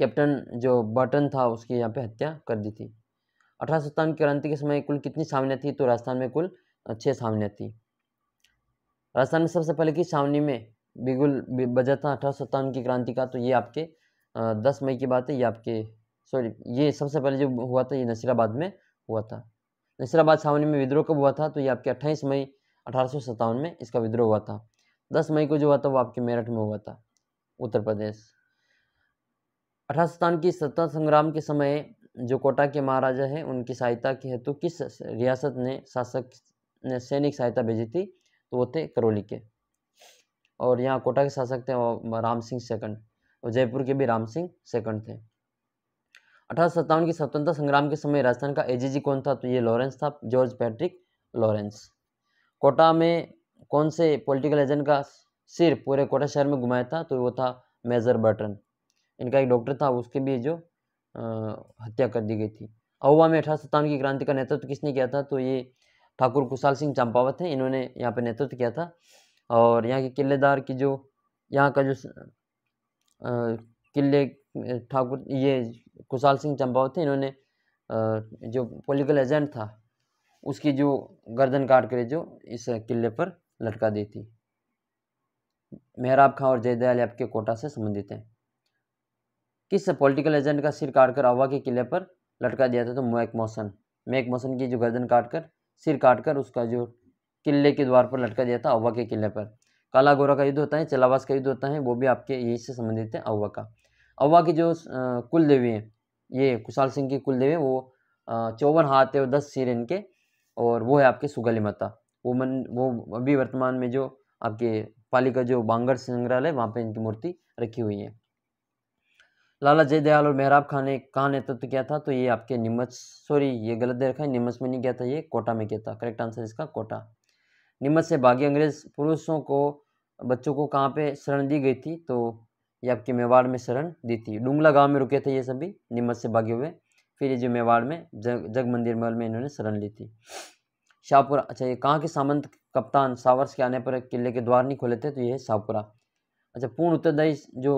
कैप्टन जो बटन था उसकी यहाँ पे हत्या कर दी थी। 1857 की क्रांति के समय कुल कितनी छावनियाँ थी, तो राजस्थान में कुल 6 छावनियाँ थी। राजस्थान में सबसे पहले की छावनी में बिगुल बजा था 1857 की क्रांति का, तो ये आपके 10 मई की बात है। ये सबसे पहले जो हुआ था ये नसीराबाद में हुआ था। नसीराबाद छावनी में विद्रोह कब हुआ था, तो ये आपके 28 मई 1857 में इसका विद्रोह हुआ था। 10 मई को जो हुआ था वो आपके मेरठ में हुआ था, उत्तर प्रदेश। 1857 की स्वतंत्रता संग्राम के समय जो कोटा के महाराजा हैं उनकी सहायता के हेतु किस रियासत ने शासक ने सैनिक सहायता भेजी थी, तो वो थे करौली के। और यहाँ कोटा के शासक थे राम सिंह सेकंड, और जयपुर के भी राम सिंह सेकंड थे। 1857 की स्वतंत्रता संग्राम के समय राजस्थान का एजीजी कौन था, तो ये लॉरेंस था, जॉर्ज पैट्रिक लॉरेंस। कोटा में कौन से पॉलिटिकल एजेंट का सिर पूरे कोटा शहर में घुमाया था, तो वो था मेजर बटन। इनका एक डॉक्टर था, उसकी भी जो हत्या कर दी गई थी। अहुआ में 1857 की क्रांति का नेतृत्व किसने किया था? तो ये ठाकुर कुशाल सिंह चंपावत हैं, इन्होंने यहाँ पे नेतृत्व किया था। और यहाँ के किलेदार की जो यहाँ का जो किले ठाकुर ये कुशाल सिंह चंपावत थे, इन्होंने जो पॉलिटिकल एजेंट था उसकी जो गर्दन काट कर जो इस किले पर लटका दी थी। मेहराब खां और जयदयाल आपके कोटा से संबंधित हैं। किस पॉलिटिकल एजेंट का सिर काटकर अहुआ के किले पर लटका दिया था? तो मैक मौसन की जो गर्दन काटकर सिर काटकर उसका जो किले के द्वार पर लटका दिया था अहुआ के किले पर। काला गोरा का युद्ध होता है, चलावास का युद्ध होता है, वो भी आपके यही से संबंधित है अहुआ का। अहुआ की जो कुल देवी है, ये कुशाल सिंह की कुल देवी है, वो 54 हाथ है और 10 सिर इनके, और वो है आपके सुगली माता। वो अभी वर्तमान में जो आपके पाली का जो बांगड़ संग्रहालय वहाँ पे इनकी मूर्ति रखी हुई है। लाला जयदयाल और मेहराब खां ने कहाँ नेतृत्व किया था? तो ये आपके ये गलत दे रखा है, नीमच में नहीं किया था, ये कोटा में किया था। करेक्ट आंसर इसका कोटा। नीमच से भागी अंग्रेज पुरुषों को बच्चों को कहाँ पे शरण दी गई थी? तो ये आपके मेवाड़ में शरण दी थी। डुंगला गांव में रुके थे ये सभी नीमच से भागे हुए, फिर ये जो मेवाड़ में जग मंदिर महल में इन्होंने शरण ली थी। शाहपुरा, अच्छा ये कहाँ के सामंत कप्तान सावर्स के आने पर किले के द्वार नहीं खोले थे? तो ये है शाहपुरा। अच्छा पूर्ण उत्तरदायी जो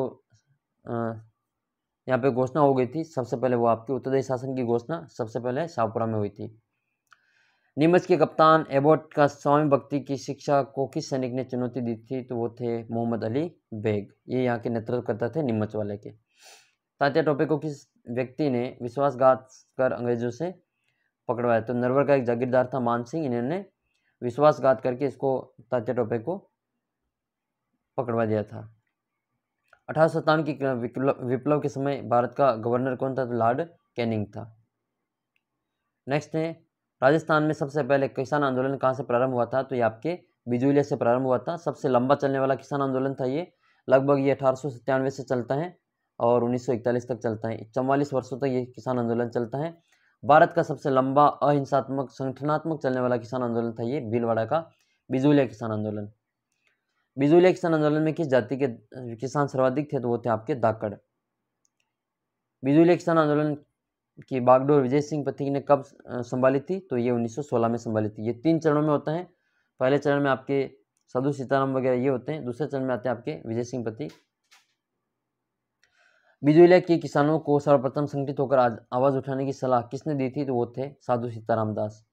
यहाँ पे घोषणा हो गई थी सबसे पहले, वो आपके उत्तरदायी शासन की घोषणा सबसे पहले शाहपुरा में हुई थी। नीमच के कप्तान एबॉट का स्वामी भक्ति की शिक्षा को किस सैनिक ने चुनौती दी थी? तो वो थे मोहम्मद अली बेग, ये यहाँ के नेतृत्व करते थे नीमच वाले के। तात्या टोपे को किस व्यक्ति ने विश्वासघात कर अंग्रेजों से पकड़वाया? तो नरवर का एक जागीरदार था मान सिंह, इन्होंने विश्वासघात करके इसको तात्या टोपे को पकड़वा दिया था। 1857 की विप्लव के समय भारत का गवर्नर कौन था? तो लॉर्ड कैनिंग था। नेक्स्ट है, राजस्थान में सबसे पहले किसान आंदोलन कहाँ से प्रारंभ हुआ था? तो ये आपके बिजूलिया से प्रारंभ हुआ था। सबसे लंबा चलने वाला किसान आंदोलन था ये, लगभग ये 1897 से चलता है और 1941 तक चलता है। 44 वर्षों तक ये किसान आंदोलन चलता है। भारत का सबसे लंबा अहिंसात्मक संगठनात्मक चलने वाला किसान आंदोलन था ये भीलवाड़ा का बिजूलिया किसान आंदोलन। बिजूलिया किसान आंदोलन में किस जाति के किसान सर्वाधिक थे? तो वो थे आपके धाकड़। बिजूलिया किसान आंदोलन की बागडोर विजय सिंह पथिक ने कब संभाली थी? तो ये 1916 में संभाली थी। ये 3 चरणों में होता है। पहले चरण में आपके साधु सीताराम वगैरह ये होते हैं, दूसरे चरण में आते हैं आपके विजय सिंह पथिक। बिजूलिया के किसानों को सर्वप्रथम संगठित होकर आवाज उठाने की सलाह किसने दी थी? तो वो थे साधु सीताराम दास।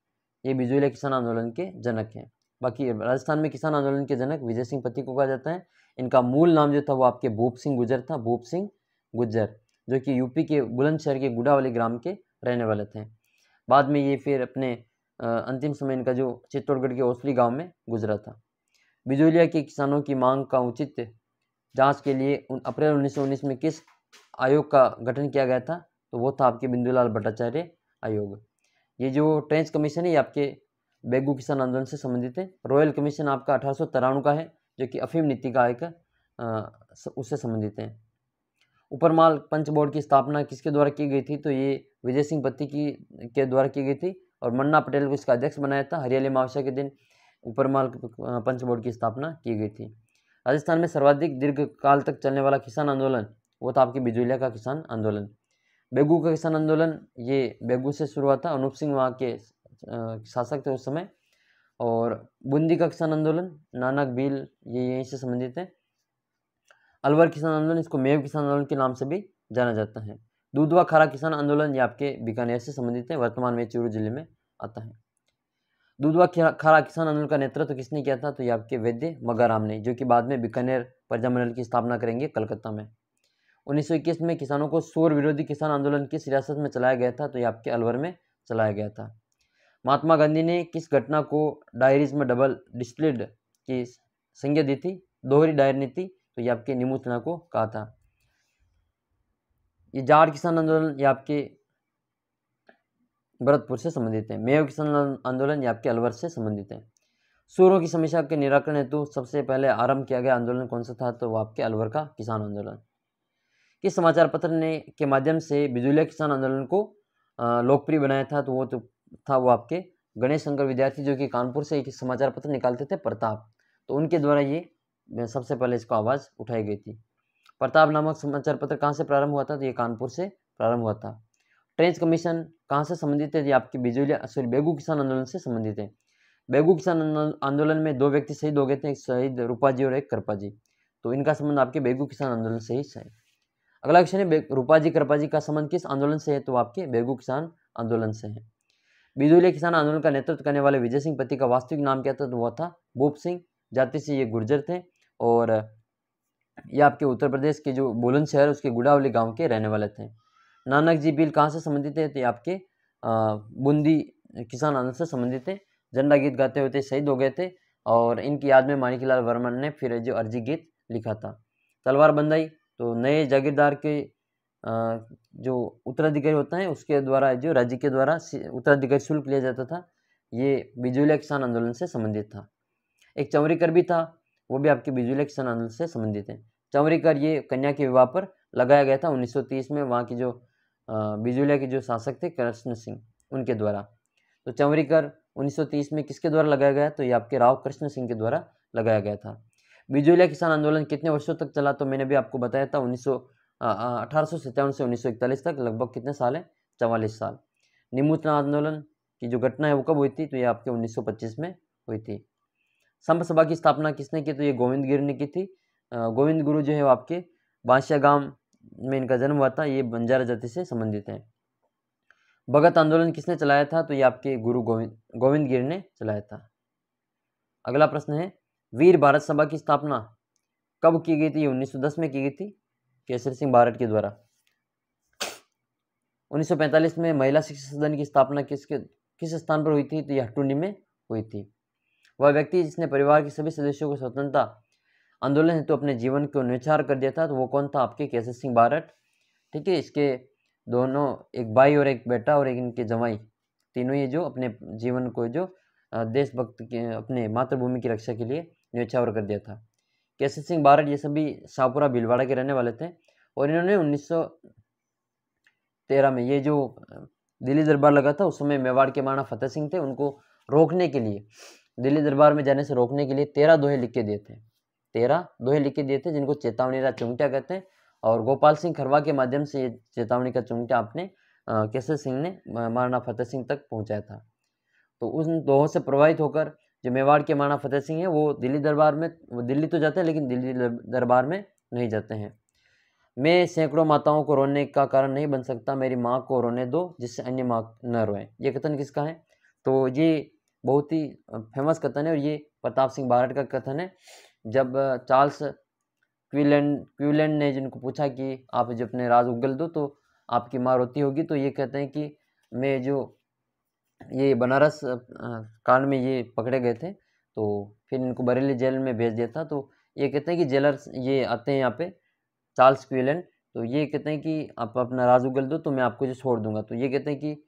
ये बिजूलिया किसान आंदोलन के जनक हैं। बाकी राजस्थान में किसान आंदोलन के जनक विजय सिंह पथिक को कहा जाता है। इनका मूल नाम जो था वो आपके भूप सिंह गुजर था, भूप सिंह गुज्जर, जो कि यूपी के बुलंदशहर के गुड़ावली ग्राम के रहने वाले थे। बाद में ये फिर अपने अंतिम समय इनका जो चित्तौड़गढ़ के ओसली गांव में गुजरा था। बिजूलिया के किसानों की मांग का उचित जांच के लिए अप्रैल 1919 में किस आयोग का गठन किया गया था? तो वो था आपके बिंदुलाल भट्टाचार्य आयोग। ये जो ट्रेंच कमीशन है ये आपके बेगू किसान आंदोलन से संबंधित है। रॉयल कमीशन आपका 1893 का है, जो कि अफीम नीति का एक उससे संबंधित है। उपरमाल पंच बोर्ड की स्थापना किसके द्वारा की गई थी? तो ये विजय सिंह पत्ती के द्वारा की गई थी और मन्ना पटेल को इसका अध्यक्ष बनाया था। हरियाली अमावस्या के दिन उपरमाल पंच बोर्ड की स्थापना की गई थी। राजस्थान में सर्वाधिक दीर्घ काल तक चलने वाला किसान आंदोलन वो था आपकी बिजूलिया का किसान आंदोलन। बेगू का किसान आंदोलन ये बेगू से शुरू हुआ था, अनूप सिंह वहाँ के शासक थे उस समय। और बूंदी का किसान आंदोलन नानक भील ये यहीं से संबंधित है। अलवर किसान आंदोलन इसको मेव किसान आंदोलन के नाम से भी जाना जाता है। दूधवा खारा किसान आंदोलन ये आपके बीकानेर से संबंधित है, वर्तमान में चूरू जिले में आता है। दूधवा खारा किसान आंदोलन का नेतृत्व किसने किया था? तो ये आपके वैद्य मगाराम ने, जो कि बाद में बीकानेर प्रजामंडल की स्थापना करेंगे कलकत्ता में। 1921 में किसानों को सूर विरोधी किसान आंदोलन किस रियासत में चलाया गया था? तो ये आपके अलवर में चलाया गया था। महात्मा गांधी ने किस घटना को डायरीज में डबल डिस्टिल्ड की संज्ञा दी थी? दोहरी डायर नीति, तो ये आपके निमुचना को कहा था। ये जाट किसान आंदोलन ये आपके भरतपुर से संबंधित है। मेव किसान आंदोलन ये आपके अलवर से संबंधित है। सूरों की समस्या के निराकरण हेतु सबसे पहले आरंभ किया गया आंदोलन कौन सा था? तो वो आपके अलवर का किसान आंदोलन। किस समाचार पत्र ने के माध्यम से बिजूलिया किसान आंदोलन को लोकप्रिय बनाया था? तो वो आपके गणेश शंकर विद्यार्थी, जो कि कानपुर से एक समाचार पत्र निकालते थे, प्रताप, तो उनके द्वारा ये सबसे पहले इसको आवाज़ उठाई गई थी। प्रताप नामक समाचार पत्र कहाँ से प्रारंभ हुआ था? तो ये कानपुर से प्रारंभ हुआ था। ट्रेंच कमीशन कहाँ से संबंधित है? ये आपकी बेगू किसान आंदोलन से संबंधित है। बेगू किसान आंदोलन में 2 व्यक्ति शहीद हो गए थे, एक शहीद रूपा जी और एक कृपा जी। तो इनका संबंध आपके बेगू किसान आंदोलन से ही है। अगला क्वेश्चन है रूपा जी कृपा जी का संबंध किस आंदोलन से है? तो आपके बेगू किसान आंदोलन से है। बिजूलिया किसान आंदोलन का नेतृत्व करने वाले विजय सिंह पति का वास्तविक नाम क्या था? तो वह था भूप सिंह। जाति से ये गुर्जर थे और ये आपके उत्तर प्रदेश के जो बुलंदशहर उसके गुड़ावली गांव के रहने वाले थे। नानक जी बिल कहाँ से संबंधित है? तो ये आपके बूंदी किसान आंदोलन से संबंधित है। झंडा गीत गाते हुए शहीद हो गए थे और इनकी याद में माणिकलाल वर्मन ने फिर जो अर्जी गीत लिखा था। तलवार बंदाई, तो नए जागीरदार के जो उत्तराधिकारी होता है उसके द्वारा जो राज्य के द्वारा उत्तराधिकारी शुल्क लिया जाता था, ये बिजूलिया किसान आंदोलन से संबंधित था। एक चौरीकर भी था, वो भी आपके बिजूलिया किसान आंदोलन से संबंधित है। चौरीकर ये कन्या के विवाह पर लगाया गया था 1930 में, वहाँ की जो बिजूलिया के जो शासक थे कृष्ण सिंह उनके द्वारा। तो चौरीकर 1930 में किसके द्वारा लगाया गया? तो ये आपके राव कृष्ण सिंह के द्वारा लगाया गया था। बिजूलिया किसान आंदोलन कितने वर्षों तक चला? तो मैंने भी आपको बताया था 1857 से 1941 तक, लगभग कितने साल है? 44 साल। निमुत्रण आंदोलन की जो घटना है वो कब हुई थी? तो ये आपके 1925 में हुई थी। संघ सभा की स्थापना किसने की? तो ये गोविंद गिर ने की थी। गोविंद गुरु जो है वो आपके बांसिया गांव में इनका जन्म हुआ था, ये बंजारा जाति से संबंधित है। भगत आंदोलन किसने चलाया था? तो ये आपके गुरु गोविंद गिर ने चलाया था। अगला प्रश्न है वीर भारत सभा की स्थापना कब की गई थी? 1910 में की गई थी केसरी सिंह भारत के द्वारा। 1945 में महिला शिक्षक सदन की स्थापना किस स्थान पर हुई थी? तो यह हटुंडी में हुई थी। वह व्यक्ति जिसने परिवार के सभी सदस्यों को स्वतंत्रता आंदोलन हेतु अपने जीवन को न्यौछावर कर दिया था, तो वो कौन था? आपके केसरी सिंह भारत। ठीक है, इसके दोनों, एक भाई और एक बेटा और एक इनके जवाई, तीनों ये जो अपने जीवन को जो देशभक्त के अपने मातृभूमि की रक्षा के लिए न्यौछावर कर दिया था। केसरी सिंह भारत ये सभी शाहपुरा भीलवाड़ा के रहने वाले थे और इन्होंने 1913 में ये जो दिल्ली दरबार लगा था उस समय मेवाड़ के महाराणा फतेह सिंह थे, उनको रोकने के लिए, दिल्ली दरबार में जाने से रोकने के लिए 13 दोहे लिख के दिए थे। 13 दोहे लिख के दिए थे जिनको चेतावनी का चुंगटा कहते हैं। और गोपाल सिंह खरवा के माध्यम से ये चेतावनी का चुंगटा आपने केसरी सिंह ने महाराणा फतेह सिंह तक पहुंचाया था। तो उन दोहों से प्रभावित होकर जो मेवाड़ के महाराणा फतेह सिंह है वो दिल्ली दरबार में, वो दिल्ली तो जाते हैं लेकिन दिल्ली दरबार में नहीं जाते हैं। मैं सैकड़ों माताओं को रोने का कारण नहीं बन सकता, मेरी माँ को रोने दो जिससे अन्य माँ न रोएं। ये कथन किसका है? तो ये बहुत ही फेमस कथन है और ये प्रताप सिंह भारत का कथन है। जब चार्ल्स क्विलैंड ने जिनको पूछा कि आप जब अपने राज उगल दो तो आपकी माँ रोती होगी, तो ये कहते हैं कि मैं जो ये बनारस कांड में ये पकड़े गए थे तो फिर इनको बरेली जेल में भेज दिया था। तो ये कहते हैं कि जेलर ये आते हैं यहाँ पे चार्ल्स क्विलैंड, तो ये कहते हैं कि आप अपना राज उगल दो तो मैं आपको जो छोड़ दूंगा। तो ये कहते हैं कि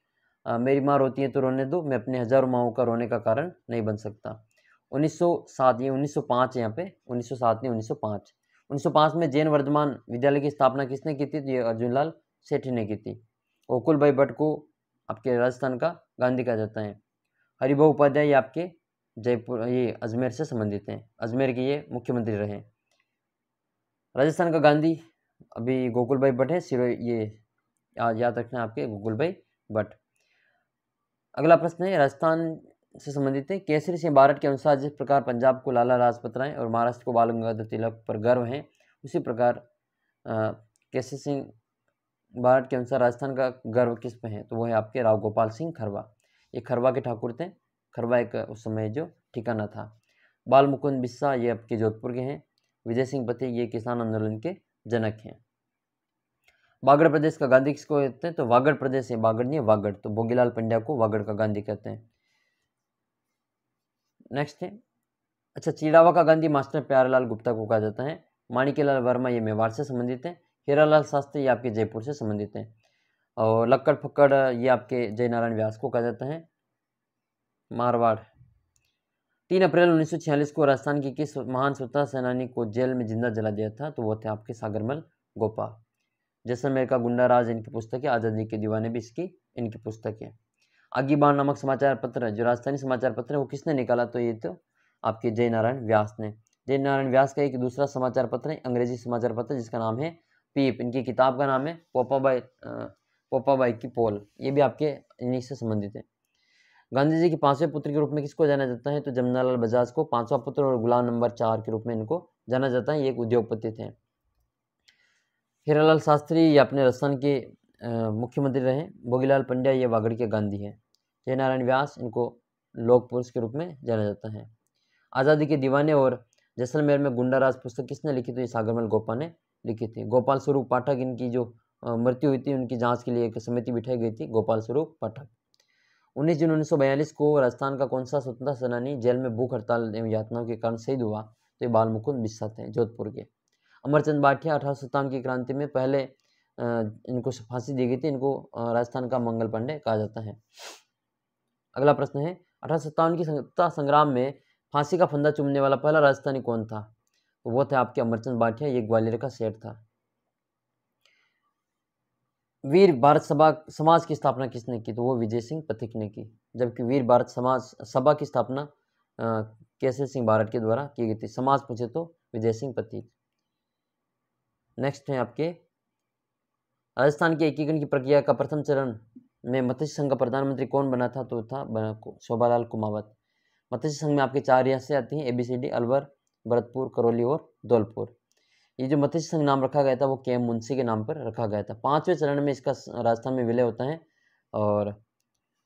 मेरी माँ रोती है तो रोने दो, मैं अपने हजारों माओं का रोने का कारण नहीं बन सकता। 1907, ये 1905 यहाँ पे, 1907 नहीं 1905। 1905 में जैन वर्धमान विद्यालय की स्थापना किसने की थी? तो ये अर्जुनलाल सेठी ने की थी। गोकुल भाई भट्ट को आपके राजस्थान का गांधी कहा जाता है। हरिभाऊ उपाध्याय ये आपके जयपुर, ये अजमेर से संबंधित हैं, अजमेर के ये मुख्यमंत्री रहे। राजस्थान का गांधी अभी गोकुल भाई भट्ट है, सिरो ये याद रखना आपके गोकुल भाई भट्ट। अगला प्रश्न है राजस्थान से संबंधित है। केसरी सिंह भारत के अनुसार जिस प्रकार पंजाब को लाला लाजपत राय और महाराष्ट्र को बाल गंगाधर तिलक पर गर्व है, उसी प्रकार केसरी सिंह भारत के अनुसार राजस्थान का गर्व किस पे है? तो वो है आपके राव गोपाल सिंह खरवा। ये खरवा के ठाकुर थे, खरवा एक उस समय जो ठिकाना था। बाल मुकुंद बिस्सा ये आपके जोधपुर के हैं। विजय सिंह पति ये किसान आंदोलन के जनक हैं। वागड़ प्रदेश का गांधी किसको कहते हैं? तो वागड़ प्रदेश है, वागड़ नहीं है वागड़, तो भोगीलाल पंड्या को वागड़ का गांधी कहते हैं। नेक्स्ट है, अच्छा, चिड़ावा का गांधी मास्टर प्यारेलाल गुप्ता को कहा जाता है। माणिक्यलाल वर्मा ये मेवाड़ से संबंधित है। हीरालाल शास्त्री ये आपके जयपुर से संबंधित है। और लक्कड़ फक्कड़ ये आपके जयनारायण व्यास को कहा जाता है, मारवाड़। 3 अप्रैल 1946 को राजस्थान की किस महान स्वतंत्रता सेनानी को जेल में जिंदा जला दिया था? तो वो थे आपके सागरमल गोपा। जैसलमेर का गुंडा राज इनकी पुस्तक है, आज़ादी के दीवाने भी इसकी इनकी पुस्तक है। आगीबाण नामक समाचार पत्र जो राजस्थानी समाचार पत्र है वो किसने निकाला? तो ये तो आपके जयनारायण व्यास ने। जय नारायण व्यास का एक दूसरा समाचार पत्र है, अंग्रेजी समाचार पत्र, जिसका नाम है पीप। इनकी किताब का नाम है पोपाबाई की पोल। ये भी आपके इन्हीं से संबंधित है। गांधी जी के 5वें पुत्र के रूप में किसको जाना जाता है? तो जमनालाल बजाज को 5वां पुत्र और गुलाम नंबर 4 के रूप में इनको जाना जाता है। ये एक उद्योगपति थे। हीरालाल शास्त्री ये अपने राजस्थान के मुख्यमंत्री रहे। भोगीलाल पंड्या ये वागड़ के गांधी हैं। जय नारायण व्यास इनको लोक पुरुष के रूप में जाना जाता है। आज़ादी के दीवाने और जैसलमेर में गुंडा राज पुस्तक किसने लिखी? तो ये सागरमल गोपा ने लिखी थी। गोपाल स्वरूप पाठक इनकी जो मृत्यु हुई थी उनकी जांच के लिए एक समिति बिठाई गई थी, गोपाल स्वरूप पाठक। 19 जून 1942 को राजस्थान का कौन सा स्वतंत्रता सेनानी जेल में भूख हड़ताल एवं यातनाओं के कारण शहीद हुआ? तो ये बाल मुकुंद बिस्सा थे, जोधपुर के। अमरचंद बाठिया 1857 की क्रांति में पहले इनको फांसी दी गई थी। इनको राजस्थान का मंगल पांडे कहा जाता है। अगला प्रश्न है 1857 की स्वतंत्रता संग्राम में फांसी का फंदा चूमने वाला पहला राजस्थानी कौन था? तो वो थे आपके अमरचंद बाठिया। ये ग्वालियर का सेठ था। वीर भारत समाज की स्थापना किसने की? तो वो विजय सिंह पथिक ने की। जबकि वीर भारत सभा की स्थापना केसरी सिंह भारत के द्वारा की गई थी। समाज पूछे तो विजय सिंह पथिक। नेक्स्ट है आपके राजस्थान के एकीकरण की प्रक्रिया का प्रथम चरण में मत्स्य संघ का प्रधानमंत्री कौन बना था? तो था शोभालाल कुमावत। मत्स्य संघ में आपके 4 रियासतें आती हैं, ABCD, अलवर, भरतपुर, करौली और धौलपुर। ये जो मत्स्य संघ नाम रखा गया था वो KM मुंशी के नाम पर रखा गया था। 5वें चरण में इसका राजस्थान में विलय होता है और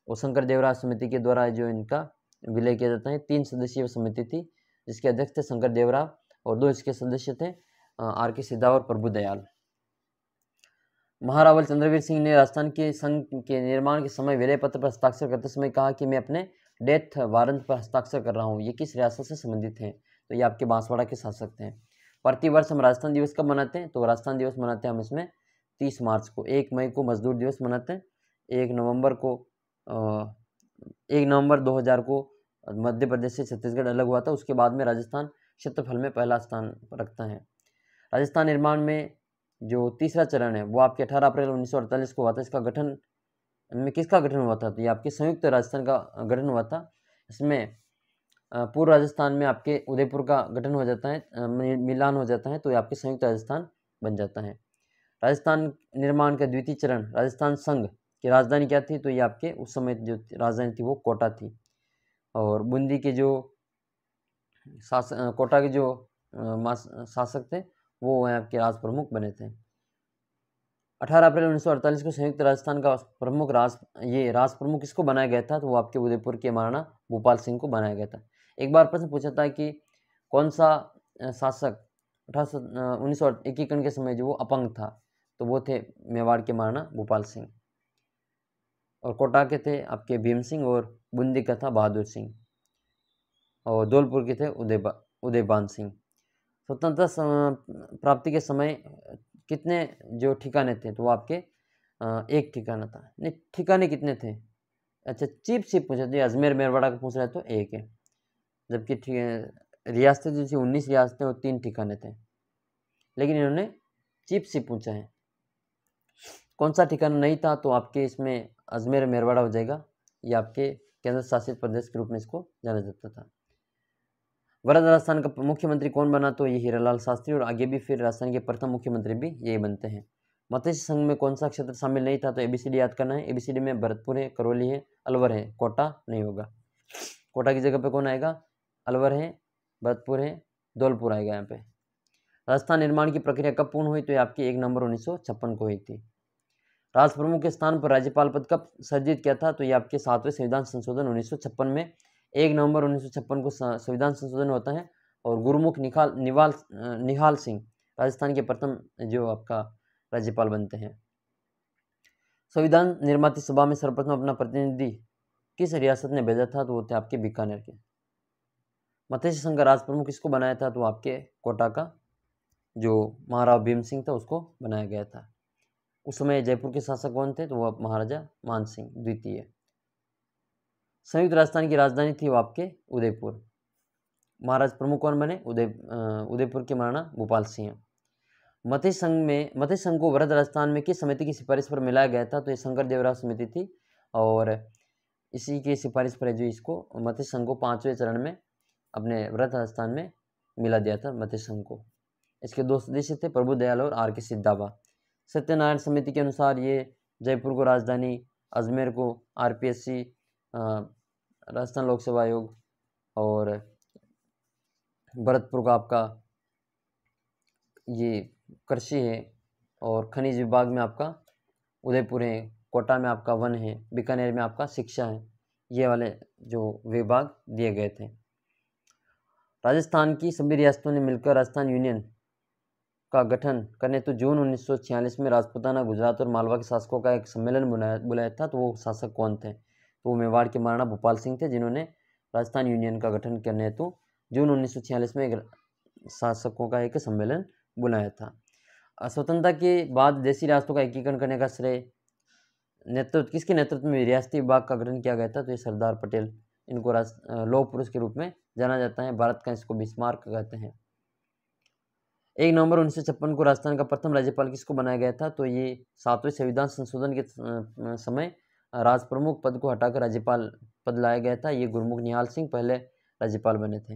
वो शंकर देवराय समिति के द्वारा जो इनका विलय किया जाता है। 3 सदस्यीय समिति थी जिसके अध्यक्ष थे शंकर देवराय और 2 इसके सदस्य थे RK सिद्धा और प्रभु दयाल। महारावल चंद्रवीर सिंह ने राजस्थान के संघ के निर्माण के समय विलय पत्र पर हस्ताक्षर करते समय कहा कि मैं अपने डेथ वारंट पर हस्ताक्षर कर रहा हूँ। ये किस रियासत से संबंधित हैं? तो ये आपके बांसवाड़ा के शासक थे। प्रतिवर्ष हम राजस्थान दिवस कब मनाते हैं? तो राजस्थान दिवस मनाते हैं हम इसमें 30 मार्च को। 1 मई को मजदूर दिवस मनाते हैं। 1 नवंबर 2000 को मध्य प्रदेश से छत्तीसगढ़ अलग हुआ था। उसके बाद में राजस्थान क्षेत्रफल में पहला स्थान रखता है। राजस्थान निर्माण में जो तीसरा चरण है वो आपके 18 अप्रैल 1948 को हुआ था। इसका गठन में किसका गठन हुआ था? तो ये आपके संयुक्त राजस्थान का गठन हुआ था। इसमें पूर्व राजस्थान में आपके उदयपुर का गठन हो जाता है, मिलान हो जाता है, तो ये आपके संयुक्त राजस्थान बन जाता है। राजस्थान निर्माण का द्वितीय चरण राजस्थान संघ की राजधानी क्या थी? तो ये आपके उस समय जो राजधानी थी वो कोटा थी। और बूंदी के जो कोटा के जो शासक थे वो आपके राज प्रमुख बने थे। 18 अप्रैल 1948 को संयुक्त राजस्थान का प्रमुख राज प्रमुख किसको बनाया गया था? तो वो आपके उदयपुर के महाराणा भूपाल सिंह को बनाया गया था। एक बार प्रश्न पूछा था कि कौन सा शासक 1900 एकीकरण के समय जो वो अपंग था? तो वो थे मेवाड़ के महाराणा भूपाल सिंह। और कोटा के थे आपके भीम सिंह और बूंदी का था बहादुर सिंह और धौलपुर के थे उदयबान सिंह। स्वतंत्रता प्राप्ति के समय कितने जो ठिकाने थे? तो वो आपके एक ठिकाना था। नहीं, ठिकाने कितने थे? अच्छा, चीफ सिप पूछा था। अजमेर मेरवाड़ा का पूछ रहा है तो एक है। जबकि रियासतें जो थी 19 रियासतें और 3 ठिकाने थे, लेकिन इन्होंने चीफ सिप पूछा है। कौन सा ठिकाना नहीं था? तो आपके इसमें अजमेर मेरवाड़ा हो जाएगा। ये आपके केंद्र शासित प्रदेश के रूप में इसको जाना जाता था। वरद राजस्थान का मुख्यमंत्री कौन बना? तो ये हीरालाल शास्त्री। और आगे भी फिर राजस्थान के प्रथम मुख्यमंत्री भी यही बनते हैं। मत्स्य संघ में कौन सा क्षेत्र शामिल नहीं था? तो ABCD याद करना है। ABCD में भरतपुर है, करौली है, अलवर है, कोटा नहीं होगा। कोटा की जगह पे कौन आएगा? अलवर है, भरतपुर है, धौलपुर आएगा यहाँ पे। राजस्थान निर्माण की प्रक्रिया कब पूर्ण हुई? तो ये आपकी 1 नवंबर 1956 को हुई थी। राज प्रमुख के स्थान पर राज्यपाल पद कब सर्जित किया था? तो ये आपके 7वें संविधान संशोधन 1956 में 1 नवंबर 1956 को संविधान संशोधन होता है। और गुरुमुख निहाल सिंह राजस्थान के प्रथम जो आपका राज्यपाल बनते हैं। संविधान निर्माती सभा में सर्वप्रथम अपना प्रतिनिधि किस रियासत ने भेजा था? तो वो थे आपके बीकानेर के। मत्स्य संघ का राज प्रमुख किसको बनाया था? तो आपके कोटा का जो महाराव भीम सिंह था उसको बनाया गया था। उस समय जयपुर के शासक कौन थे? तो वो महाराजा मान सिंह द्वितीय। संयुक्त राजस्थान की राजधानी थी वो आपके उदयपुर। महाराज प्रमुख कौन बने? उदयपुर के महाराणा भूपाल सिंह। मत्स्य संघ को वरद राजस्थान में किस समिति की सिफारिश पर मिलाया गया था? तो ये शंकर देवराय समिति थी और इसी की सिफारिश पर जो इसको मत्स्य संघ को 5वें चरण में अपने वरद राजस्थान में मिला दिया था मध्य संघ को। इसके 2 सदस्य थे, प्रभु दयाल और आर के सिद्धाबा। सत्यनारायण समिति के अनुसार ये जयपुर को राजधानी, अजमेर को आरपीएससी राजस्थान लोक सेवा आयोग, और भरतपुर का आपका ये कृषि है, और खनिज विभाग में आपका उदयपुर है, कोटा में आपका वन है, बीकानेर में आपका शिक्षा है। ये वाले जो विभाग दिए गए थे। राजस्थान की सभी रियासतों ने मिलकर राजस्थान यूनियन का गठन करने तो जून 1946 में राजपूताना, गुजरात और मालवा के शासकों का एक सम्मेलन बुलाया था। तो वो शासक कौन थे? तो वो मेवाड़ के महाराणा भोपाल सिंह थे, जिन्होंने राजस्थान यूनियन का गठन करने हेतु जून 1946 में एक शासकों का एक सम्मेलन बुलाया था। स्वतंत्रता के बाद देशी रियासतों का एकीकरण करने का श्रेय किसके नेतृत्व में रियासती विभाग का गठन किया गया था? तो ये सरदार पटेल, इनको लौह पुरुष के रूप में जाना जाता है। भारत का इसको बिस्मार्क कहते हैं। 1 नवंबर 1956 को राजस्थान का प्रथम राज्यपाल किसको बनाया गया था? तो ये 7वें संविधान संशोधन के समय राज प्रमुख पद को हटाकर राज्यपाल पद लाया गया था। ये गुरमुख निहाल सिंह पहले राज्यपाल बने थे।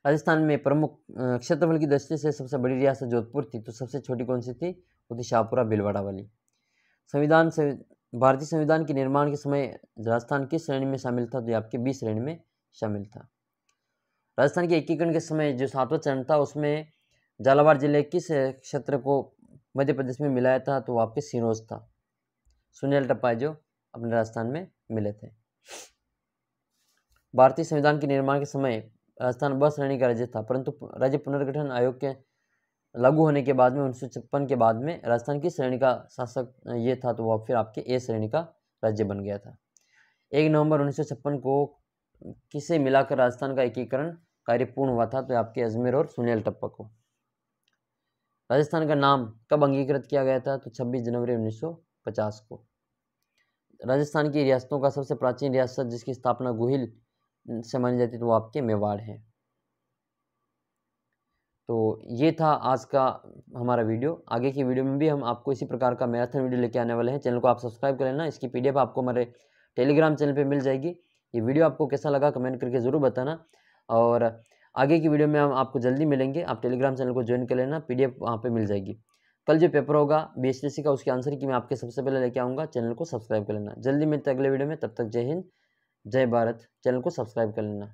राजस्थान में प्रमुख क्षेत्रफल की दृष्टि से सबसे बड़ी रियासत जोधपुर थी, तो सबसे छोटी कौन सी थी? वो थी शाहपुरा भीलवाड़ा वाली। भारतीय संविधान के निर्माण के समय राजस्थान किस श्रेणी में शामिल था? तो ये आपके 20 श्रेणी में शामिल था। राजस्थान के एकीकरण के समय जो 7वां चरण था, उसमें झालावाड़ जिले किस क्षेत्र को मध्य प्रदेश में मिलाया था? तो वो आपके सिरोंज था। सुनील टप्पा जो अपने राजस्थान में मिले थे। भारतीय संविधान के निर्माण के समय राजस्थान 2 श्रेणी का राज्य था, परंतु राज्य पुनर्गठन आयोग के लागू होने के बाद में 1956 के बाद में राजस्थान की श्रेणी का शासक ये था, तो वो फिर आपके ए श्रेणी का राज्य बन गया था। 1 नवंबर 1956 को किसे मिलाकर राजस्थान का एकीकरण कार्य पूर्ण हुआ था? तो आपके अजमेर और सुनील टप्पा को। राजस्थान का नाम कब अंगीकृत किया गया था? तो 26 जनवरी 1950 को। राजस्थान की रियासतों का सबसे प्राचीन रियासत जिसकी स्थापना गोहिल से मानी जाती है, तो वो आपके मेवाड़ है। तो ये था आज का हमारा वीडियो। आगे की वीडियो में भी हम आपको इसी प्रकार का मैराथन वीडियो लेके आने वाले हैं। चैनल को आप सब्सक्राइब कर लेना। इसकी PDF आपको हमारे टेलीग्राम चैनल पे मिल जाएगी। ये वीडियो आपको कैसा लगा कमेंट करके ज़रूर बताना, और आगे की वीडियो में हम आपको जल्दी मिलेंगे। आप टेलीग्राम चैनल को ज्वाइन कर लेना, PDF वहाँ पर मिल जाएगी। कल जो पेपर होगा BSTC का, उसके आंसर की मैं आपके सबसे पहले लेके आऊँगा। चैनल को सब्सक्राइब कर लेना। जल्दी मिलते हैं अगले वीडियो में। तब तक जय हिंद, जय भारत। चैनल को सब्सक्राइब कर लेना।